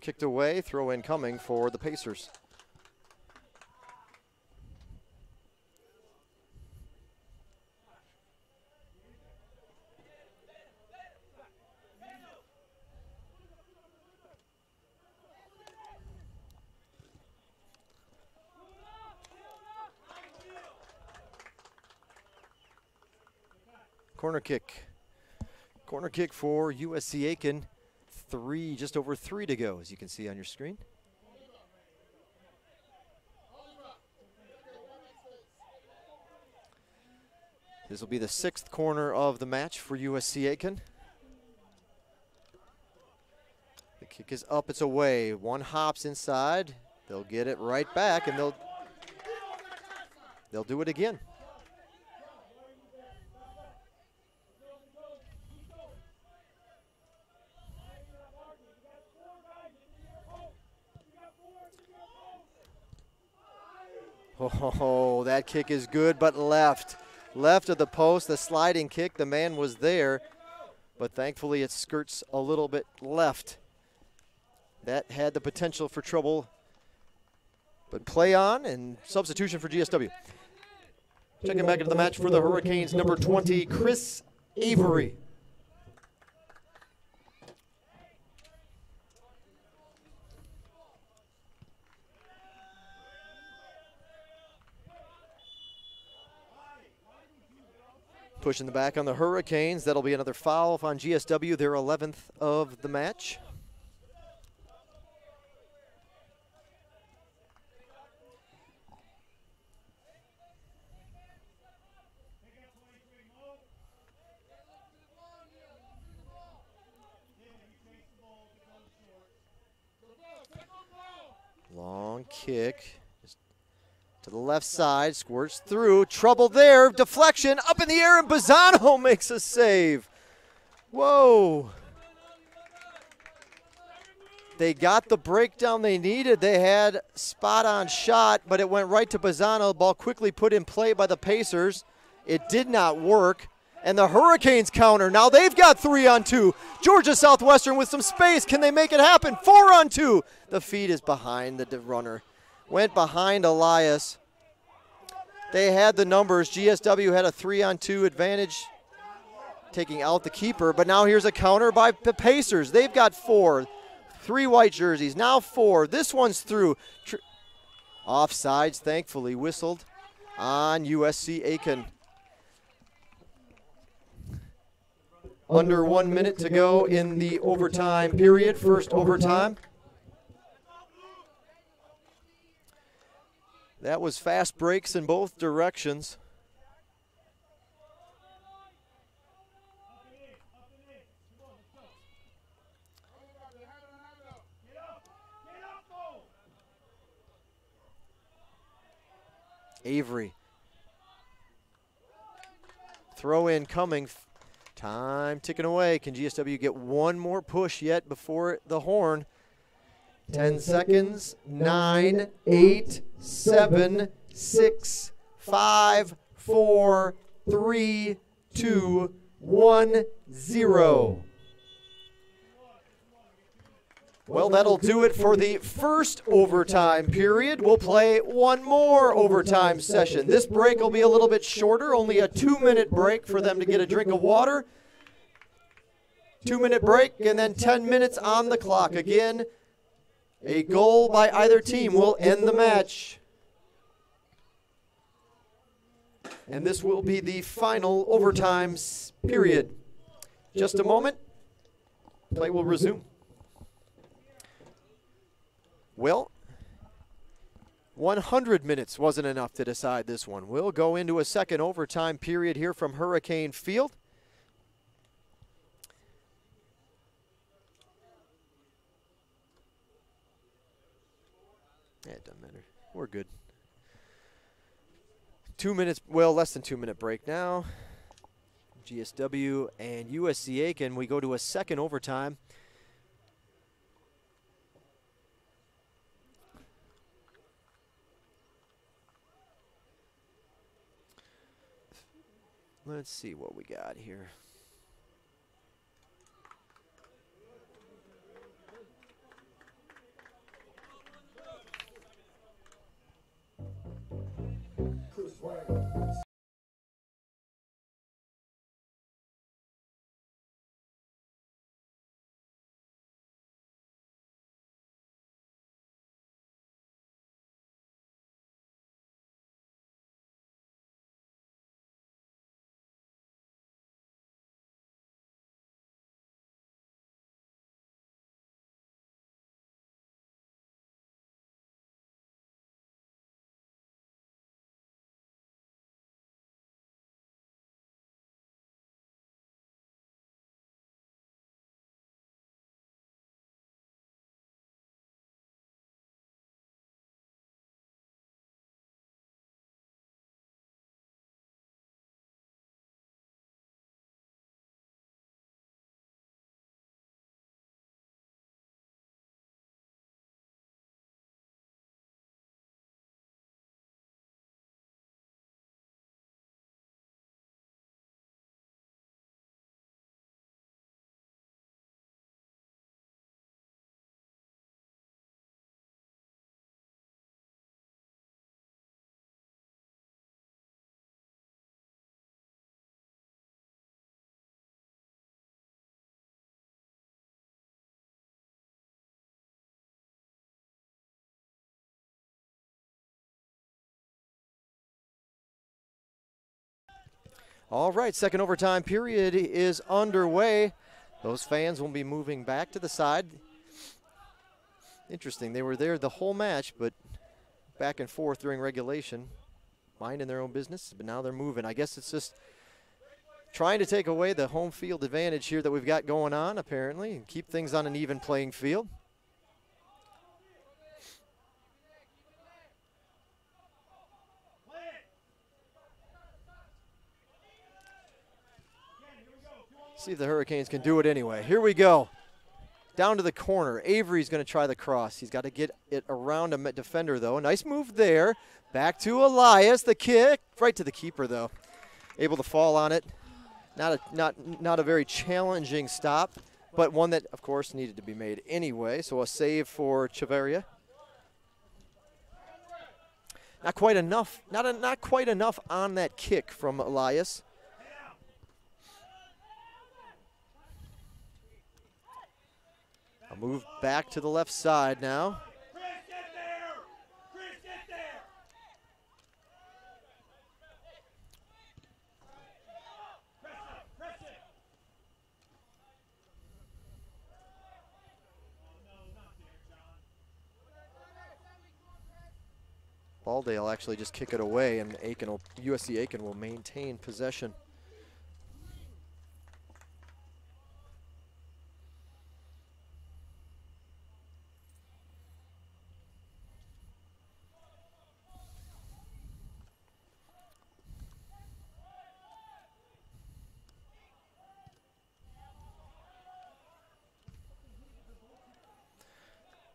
Kicked away, throw in coming for the Pacers. Corner kick. Corner kick for USC Aiken. Just over 3 to go, as you can see on your screen. This will be the 6th corner of the match for USC Aiken. The kick is up, it's away. One hops inside. They'll get it right back, and they'll do it again. Oh, that kick is good, but left. Left of the post, the sliding kick. The man was there, but thankfully it skirts a little bit left. That had the potential for trouble, but play on and substitution for GSW. Checking back into the match for the Hurricanes, number 20, Chris Avery. Pushing the back on the Hurricanes. That'll be another foul on GSW, their 11th of the match. Long kick. To the left side, squirts through, trouble there, deflection, up in the air, and Bazzano makes a save. Whoa. They got the breakdown they needed. They had spot-on shot, but it went right to Bazzano. The ball quickly put in play by the Pacers. It did not work. And the Hurricanes counter. Now they've got 3-on-2. Georgia Southwestern with some space. Can they make it happen? 4-on-2. The feed is behind the runner. Went behind Elias. They had the numbers. GSW had a 3-on-2 advantage, taking out the keeper. But now here's a counter by the Pacers. They've got 4. 3 white jerseys. Now 4. This one's through. Offsides, thankfully, whistled on USC Aiken. Under 1 minute to go in the overtime period, first overtime. That was fast breaks in both directions. Avery. Throw in coming. Time ticking away. Can GSW get one more push yet before the horn? 10 seconds. 9, 8, 7, 6, 5, 4, 3, 2, 1, 0. Well, that'll do it for the first overtime period. We'll play one more overtime session. This break will be a little bit shorter, only a 2-minute break for them to get a drink of water. 2-minute break, and then 10 minutes on the clock. Again, a goal by either team will end the match. And this will be the final overtime period. Just a moment. Play will resume. Well, 100 minutes wasn't enough to decide this one. We'll go into a second overtime period here from Hurricane Field. Yeah, it doesn't matter. We're good. 2 minutes, well, less than 2-minute break now. GSW and USC Aiken, we go to a second overtime. Let's see what we got here. All right, second overtime period is underway. Those fans will be moving back to the side. Interesting, they were there the whole match, but back and forth during regulation, minding their own business, but now they're moving. I guess it's just trying to take away the home field advantage here that we've got going on, apparently, and keep things on an even playing field. See if the Hurricanes can do it anyway. Here we go. Down to the corner. Avery's going to try the cross. He's got to get it around a defender, though. Nice move there. Back to Elias. The kick. Right to the keeper, though. Able to fall on it. Not a very challenging stop, but one that, of course, needed to be made anyway. So a save for Chavarria. Not quite enough. Not quite enough on that kick from Elias. A move back to the left side now. Chris, get there! Chris, get there! Press it! Oh, no, not there, John. Baldale actually just kick it away, and USC Aiken will maintain possession.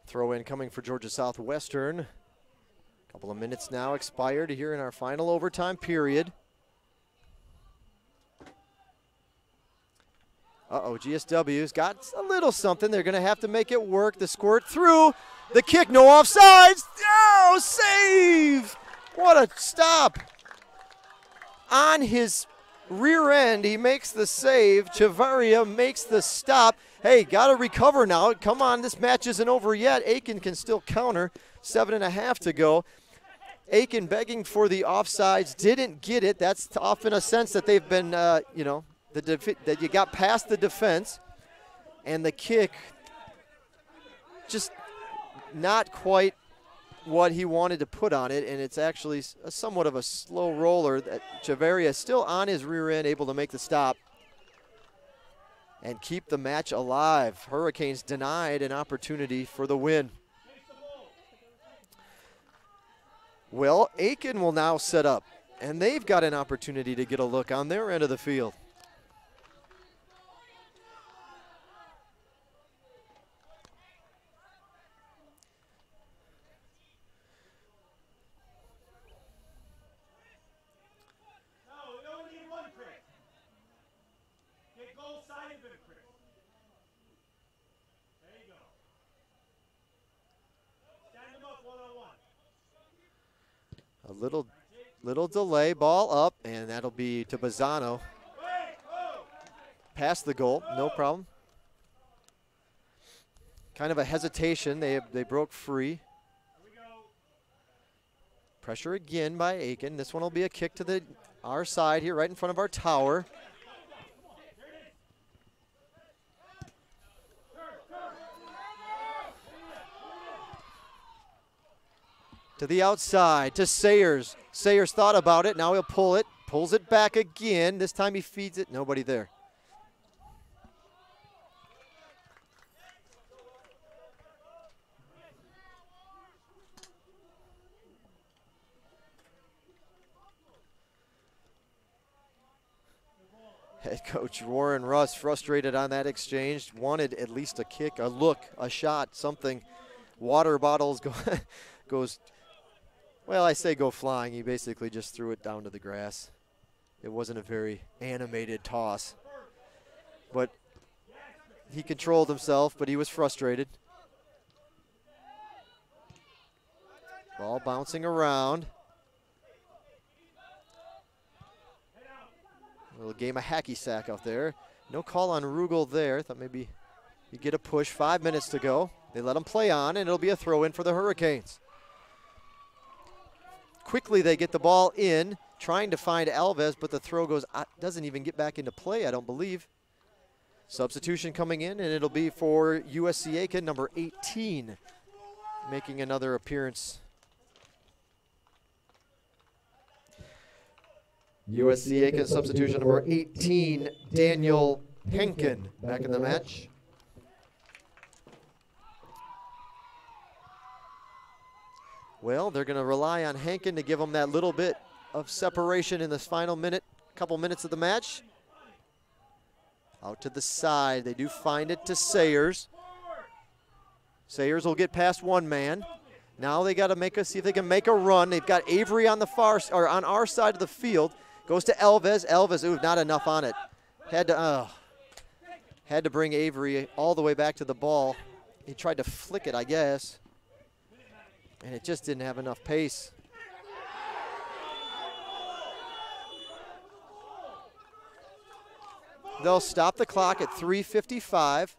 Throw in coming for Georgia Southwestern. A couple of minutes now expired here in our final overtime period. GSW's got a little something. They're going to have to make it work. The squirt through. The kick, no offsides. Oh, save! What a stop. On his rear end, he makes the save. Chavarria makes the stop. Hey, got to recover now. Come on, this match isn't over yet. Aiken can still counter. 7.5 to go. Aiken begging for the offsides, didn't get it. That's often a sense that they've been, that you got past the defense. And the kick, just not quite what he wanted to put on it, and it's actually somewhat of a slow roller. That Chavarria still on his rear end, able to make the stop and keep the match alive. Hurricanes denied an opportunity for the win. Well, Aiken will now set up, and they've got an opportunity to get a look on their end of the field. A little delay, ball up, and that'll be to Bazzano. Past the goal, no problem. Kind of a hesitation, they broke free. Pressure again by Aiken. This one will be a kick to our side here, right in front of our tower. To the outside, to Sayers. Sayers thought about it, now he'll pull it. Pulls it back again. This time he feeds it, nobody there. Head coach Warren Russ frustrated on that exchange. Wanted at least a kick, a look, a shot, something. Water bottles goes. Well, I say go flying. He basically just threw it down to the grass. It wasn't a very animated toss. But he controlled himself, but he was frustrated. Ball bouncing around. A little game of hacky sack out there. No call on Rugel there. Thought maybe you get a push. 5 minutes to go. They let him play on, and it'll be a throw in for the Hurricanes. Quickly they get the ball in trying to find Alves, but the throw goes, doesn't even get back into play, I don't believe. Substitution coming in, and it'll be for USC Aiken, number 18, making another appearance. USC Aiken substitution number 18, Daniel Henkin, back in the match. Well, they're going to rely on Henkin to give them that little bit of separation in this final couple minutes of the match. Out to the side, they do find it to Sayers. Sayers will get past one man. Now they got to see if they can make a run. They've got Avery on on our side of the field. Goes to Alves. Alves, ooh, not enough on it. Had to bring Avery all the way back to the ball. He tried to flick it, I guess, and it just didn't have enough pace. They'll stop the clock at 3:55.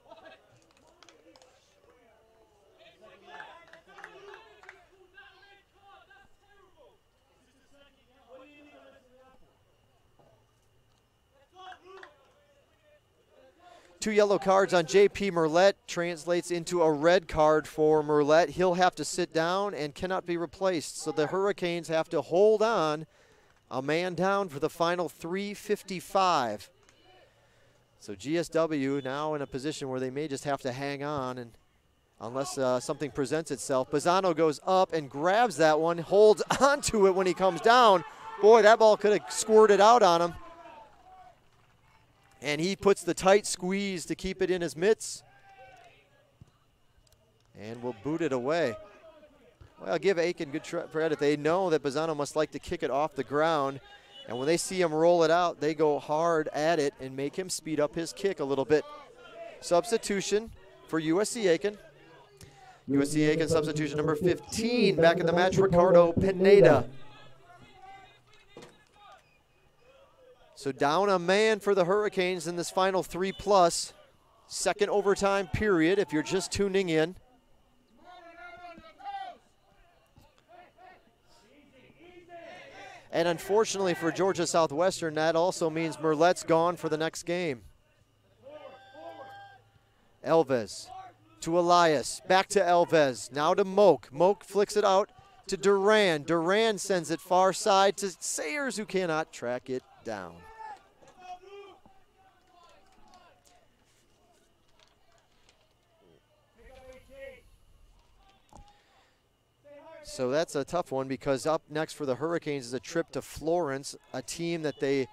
Two yellow cards on J.P. Merlette translates into a red card for Merlette. He'll have to sit down and cannot be replaced. So the Hurricanes have to hold on, a man down for the final 3:55. So GSW now in a position where they may just have to hang on, and unless something presents itself. Bazzano goes up and grabs that one, holds onto it when he comes down. Boy, that ball could have squirted out on him. And he puts the tight squeeze to keep it in his mitts. And will boot it away. Well, I'll give Aiken good credit. They know that Bazzano must like to kick it off the ground. And when they see him roll it out, they go hard at it and make him speed up his kick a little bit. Substitution for USC Aiken. USC Aiken substitution number 15, back in the match, Ricardo Pineda. So down a man for the Hurricanes in this final 3+, second overtime period if you're just tuning in. And unfortunately for Georgia Southwestern, that also means Merlette's gone for the next game. Alves to Elias, back to Alves, now to Moak. Moak flicks it out to Duran. Duran sends it far side to Sayers, who cannot track it down. So that's a tough one, because up next for the Hurricanes is a trip to Florence, a team that they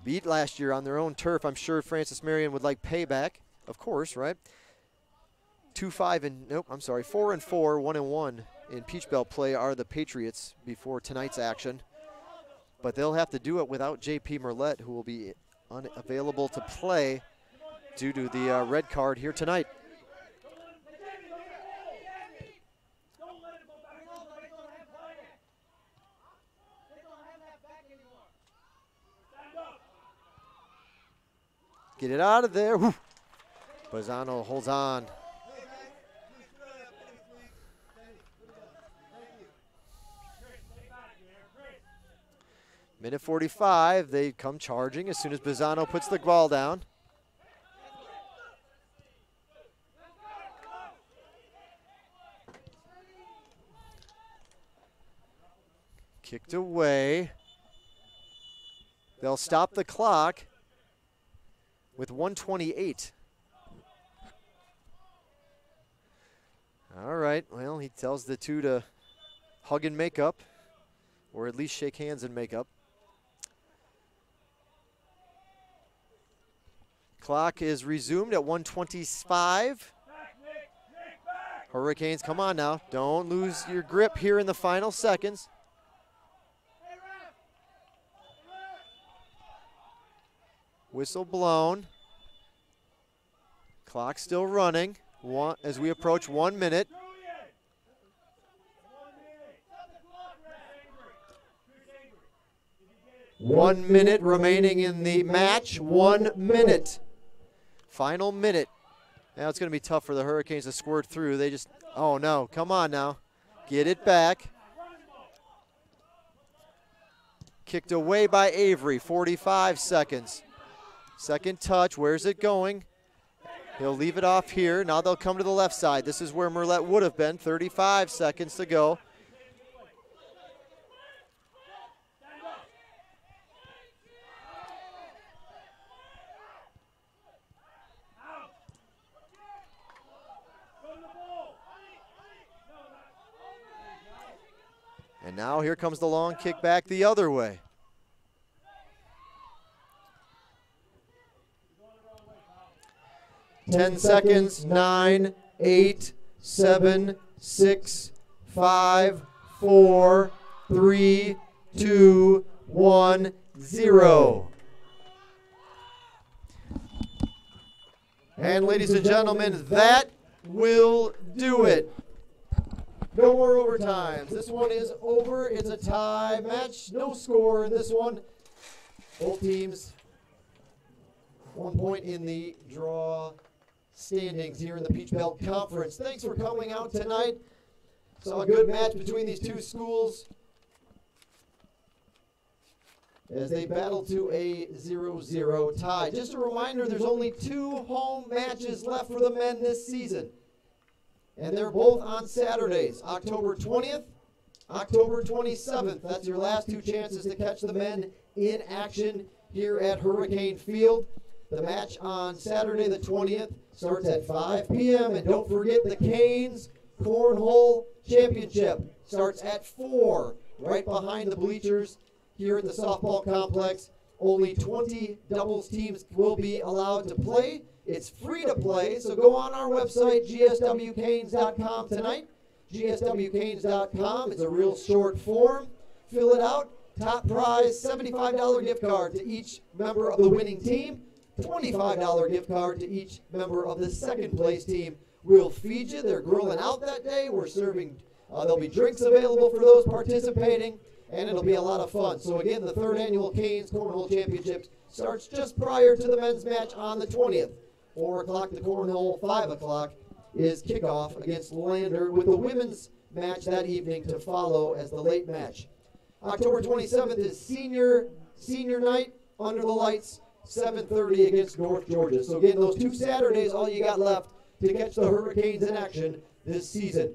beat last year on their own turf. I'm sure Francis Marion would like payback, of course, right? 4-4, 1-1 in Peach Belt play are the Patriots before tonight's action. But they'll have to do it without J.P. Merlette, who will be unavailable to play due to the red card here tonight. Get it out of there. Whew. Bazzano holds on. Minute 45, they come charging as soon as Bazzano puts the ball down. Kicked away. They'll stop the clock with 1:28. All right, well, he tells the two to hug and make up, or at least shake hands and make up. Clock is resumed at 1:25. Hurricanes, come on now. Don't lose your grip here in the final seconds. Whistle blown. Clock still running as we approach 1 minute. One minute remaining in the match. 1 minute. Final minute. Now it's going to be tough for the Hurricanes to squirt through. They just, oh no, come on now. Get it back. kicked away by Avery, 45 seconds. Second touch, where's it going? He'll leave it off here. Now they'll come to the left side. This is where Merlette would have been, 35 seconds to go. And now here comes the long kick back the other way. Ten seconds, 9, 8, 7, 6, 5, 4, 3, 2, 1, 0. And ladies and gentlemen, that will do it. No more overtimes. This one is over. It's a tie match. No score in this one. Both teams 1 point in the draw standings here in the Peach Belt Conference. Thanks for coming out tonight. Saw a good match between these two schools as they battle to a 0-0 tie. Just a reminder, there's only 2 home matches left for the men this season. And they're both on Saturdays, October 20th, October 27th. That's your last 2 chances to catch the men in action here at Hurricane Field. The match on Saturday the 20th starts at 5 p.m. And don't forget the Canes Cornhole Championship starts at 4, right behind the bleachers here at the softball complex. Only 20 doubles teams will be allowed to play. It's free to play, so go on our website, gswcanes.com tonight. gswcanes.com. It's a real short form. Fill it out. Top prize, $75 gift card to each member of the winning team. $25 gift card to each member of the second place team. We'll feed you. They're grilling out that day. We're serving, there'll be drinks available for those participating, and it'll be a lot of fun. So again, the 3rd annual Canes Cornhole Championships starts just prior to the men's match on the 20th. 4 o'clock the cornhole, 5 o'clock is kickoff against Lander, with the women's match that evening to follow as the late match. October 27th is senior night under the lights, 7:30 against North Georgia. So again, those 2 Saturdays, all you got left to catch the Hurricanes in action this season.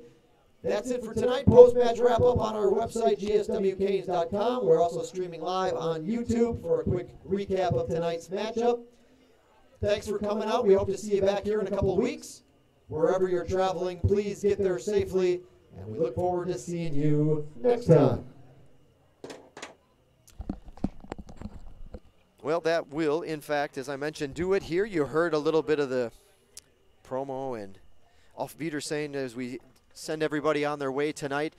That's it for tonight. Post-match wrap-up on our website, gswcanes.com. We're also streaming live on YouTube for a quick recap of tonight's matchup. Thanks for coming out. We hope to see you back here in a couple of weeks. Wherever you're traveling, please get there safely, and we look forward to seeing you next time. Well, that will, in fact, as I mentioned, do it here. You heard a little bit of the promo and off-beater saying as we send everybody on their way tonight.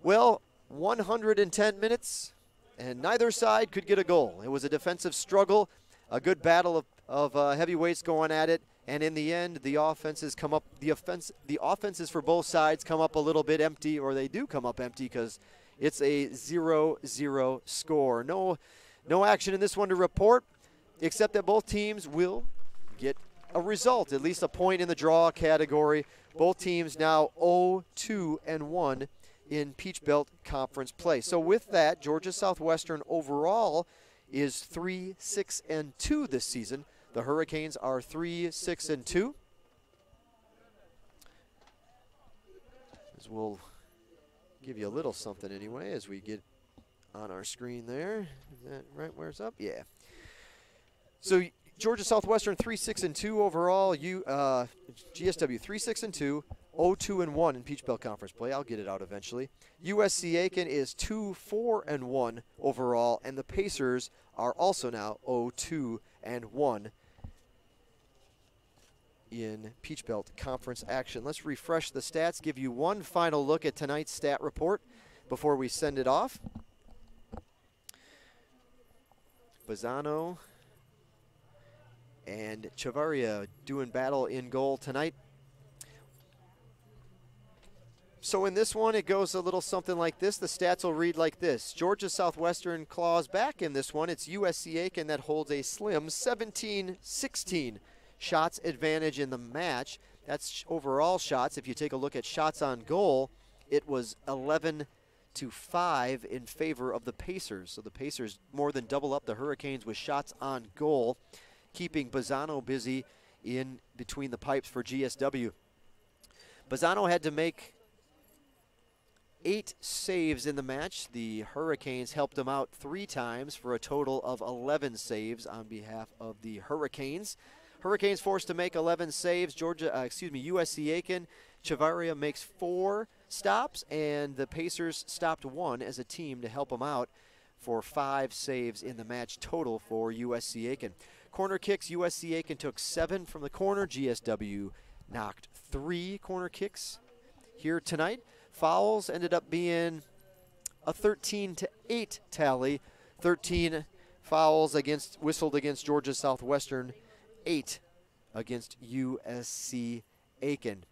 Well, 110 minutes, and neither side could get a goal. It was a defensive struggle, a good battle of heavyweights going at it, and in the end, the offenses come up. The offenses for both sides come up a little bit empty, or they do come up empty because it's a 0-0 score. No action in this one to report, except that both teams will get a result, at least a point in the draw category. Both teams now 0-2-1 in Peach Belt Conference play. So with that, Georgia Southwestern overall is 3-6-2 this season. The Hurricanes are 3-6-2. As we'll give you a little something anyway as we get on our screen there. Is that right where it's up? Yeah. So Georgia Southwestern 3-6-2 overall. GSW 3-6-2, 0-2-1 in Peach Belt Conference play. I'll get it out eventually. USC Aiken is 2-4-1 overall, and the Pacers are also now 0-2-1 in Peach Belt Conference action. Let's refresh the stats, give you one final look at tonight's stat report before we send it off. Bazzano and Chavaria doing battle in goal tonight. So in this one, it goes a little something like this. The stats will read like this. Georgia Southwestern claws back in this one. It's USC Aiken that holds a slim 17-16 shots advantage in the match. That's overall shots. If you take a look at shots on goal, it was 11 to 5 in favor of the Pacers. So the Pacers more than double up the Hurricanes with shots on goal, keeping Bazzano busy in between the pipes for GSW. Bazzano had to make 8 saves in the match. The Hurricanes helped him out 3 times for a total of 11 saves on behalf of the Hurricanes. Hurricanes forced to make 11 saves. USC Aiken. Chavaria makes 4 stops, and the Pacers stopped 1 as a team to help him out for 5 saves in the match total for USC Aiken. Corner kicks, USC Aiken took 7 from the corner. GSW knocked 3 corner kicks here tonight. Fouls ended up being a 13-8 tally. 13 fouls whistled against Georgia Southwestern, 8 against USC Aiken.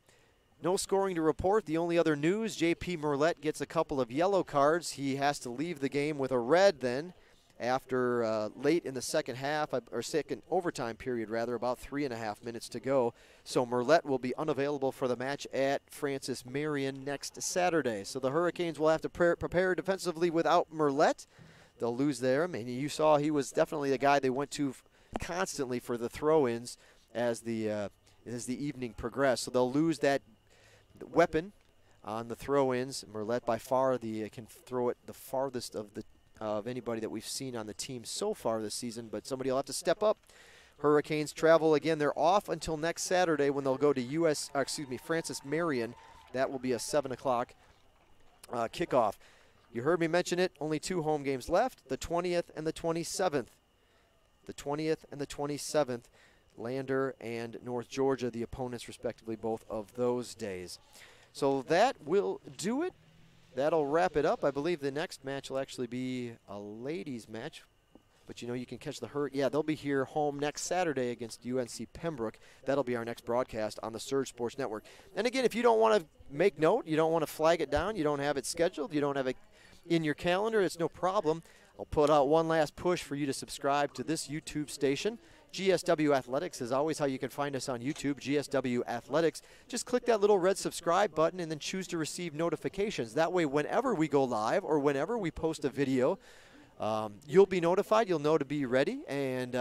No scoring to report. The only other news, J.P. Merlette gets a couple of yellow cards. He has to leave the game with a red then after late in the second half, or second overtime period rather, about 3.5 minutes to go. So Merlette will be unavailable for the match at Francis Marion next Saturday. So the Hurricanes will have to prepare defensively without Merlette. They'll lose there. I mean, you saw he was definitely the guy they went to constantly for the throw-ins as the evening progressed. So they'll lose that weapon on the throw-ins. Merlette by far can throw it the farthest of anybody that we've seen on the team so far this season, but somebody will have to step up. Hurricanes travel again. They're off until next Saturday when they'll go to Francis Marion. That will be a 7 o'clock kickoff. You heard me mention it. Only 2 home games left, the 20th and the 27th. The 20th and the 27th. Lander and North Georgia, the opponents respectively, both of those days. So that will do it. That'll wrap it up. I believe the next match will actually be a ladies match. But you know, you can catch the Yeah, they'll be here home next Saturday against UNC Pembroke. That'll be our next broadcast on the Surge Sports Network. And again, if you don't want to make note, you don't want to flag it down, you don't have it scheduled, you don't have it in your calendar, it's no problem. I'll put out one last push for you to subscribe to this YouTube station. GSW Athletics is always how you can find us on YouTube, GSW Athletics. Just click that little red subscribe button and then choose to receive notifications. That way, whenever we go live or whenever we post a video, you'll be notified. You'll know to be ready, and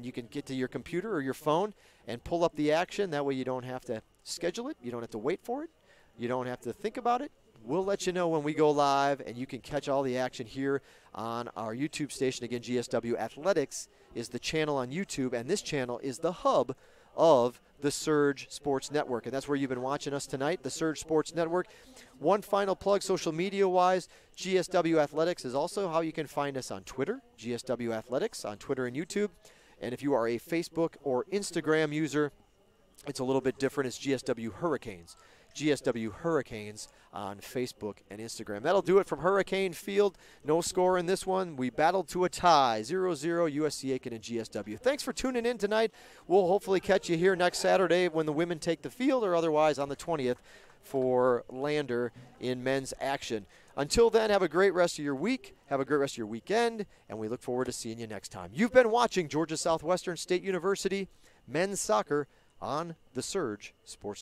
you can get to your computer or your phone and pull up the action. That way you don't have to schedule it. You don't have to wait for it. You don't have to think about it. We'll let you know when we go live, and you can catch all the action here on our YouTube station. Again, GSW Athletics is the channel on YouTube, and this channel is the hub of the Surge Sports Network. And that's where you've been watching us tonight, the Surge Sports Network. One final plug, social media-wise, GSW Athletics is also how you can find us on Twitter, GSW Athletics on Twitter and YouTube. And if you are a Facebook or Instagram user, it's a little bit different. It's GSW Hurricanes. GSW Hurricanes on Facebook and Instagram. That'll do it from Hurricane Field. No score in this one. We battled to a tie, 0-0, USC Aiken and GSW. Thanks for tuning in tonight. We'll hopefully catch you here next Saturday when the women take the field, or otherwise on the 20th for Lander in men's action. Until then, have a great rest of your week. Have a great rest of your weekend, and we look forward to seeing you next time. You've been watching Georgia Southwestern State University men's soccer on the Surge Sports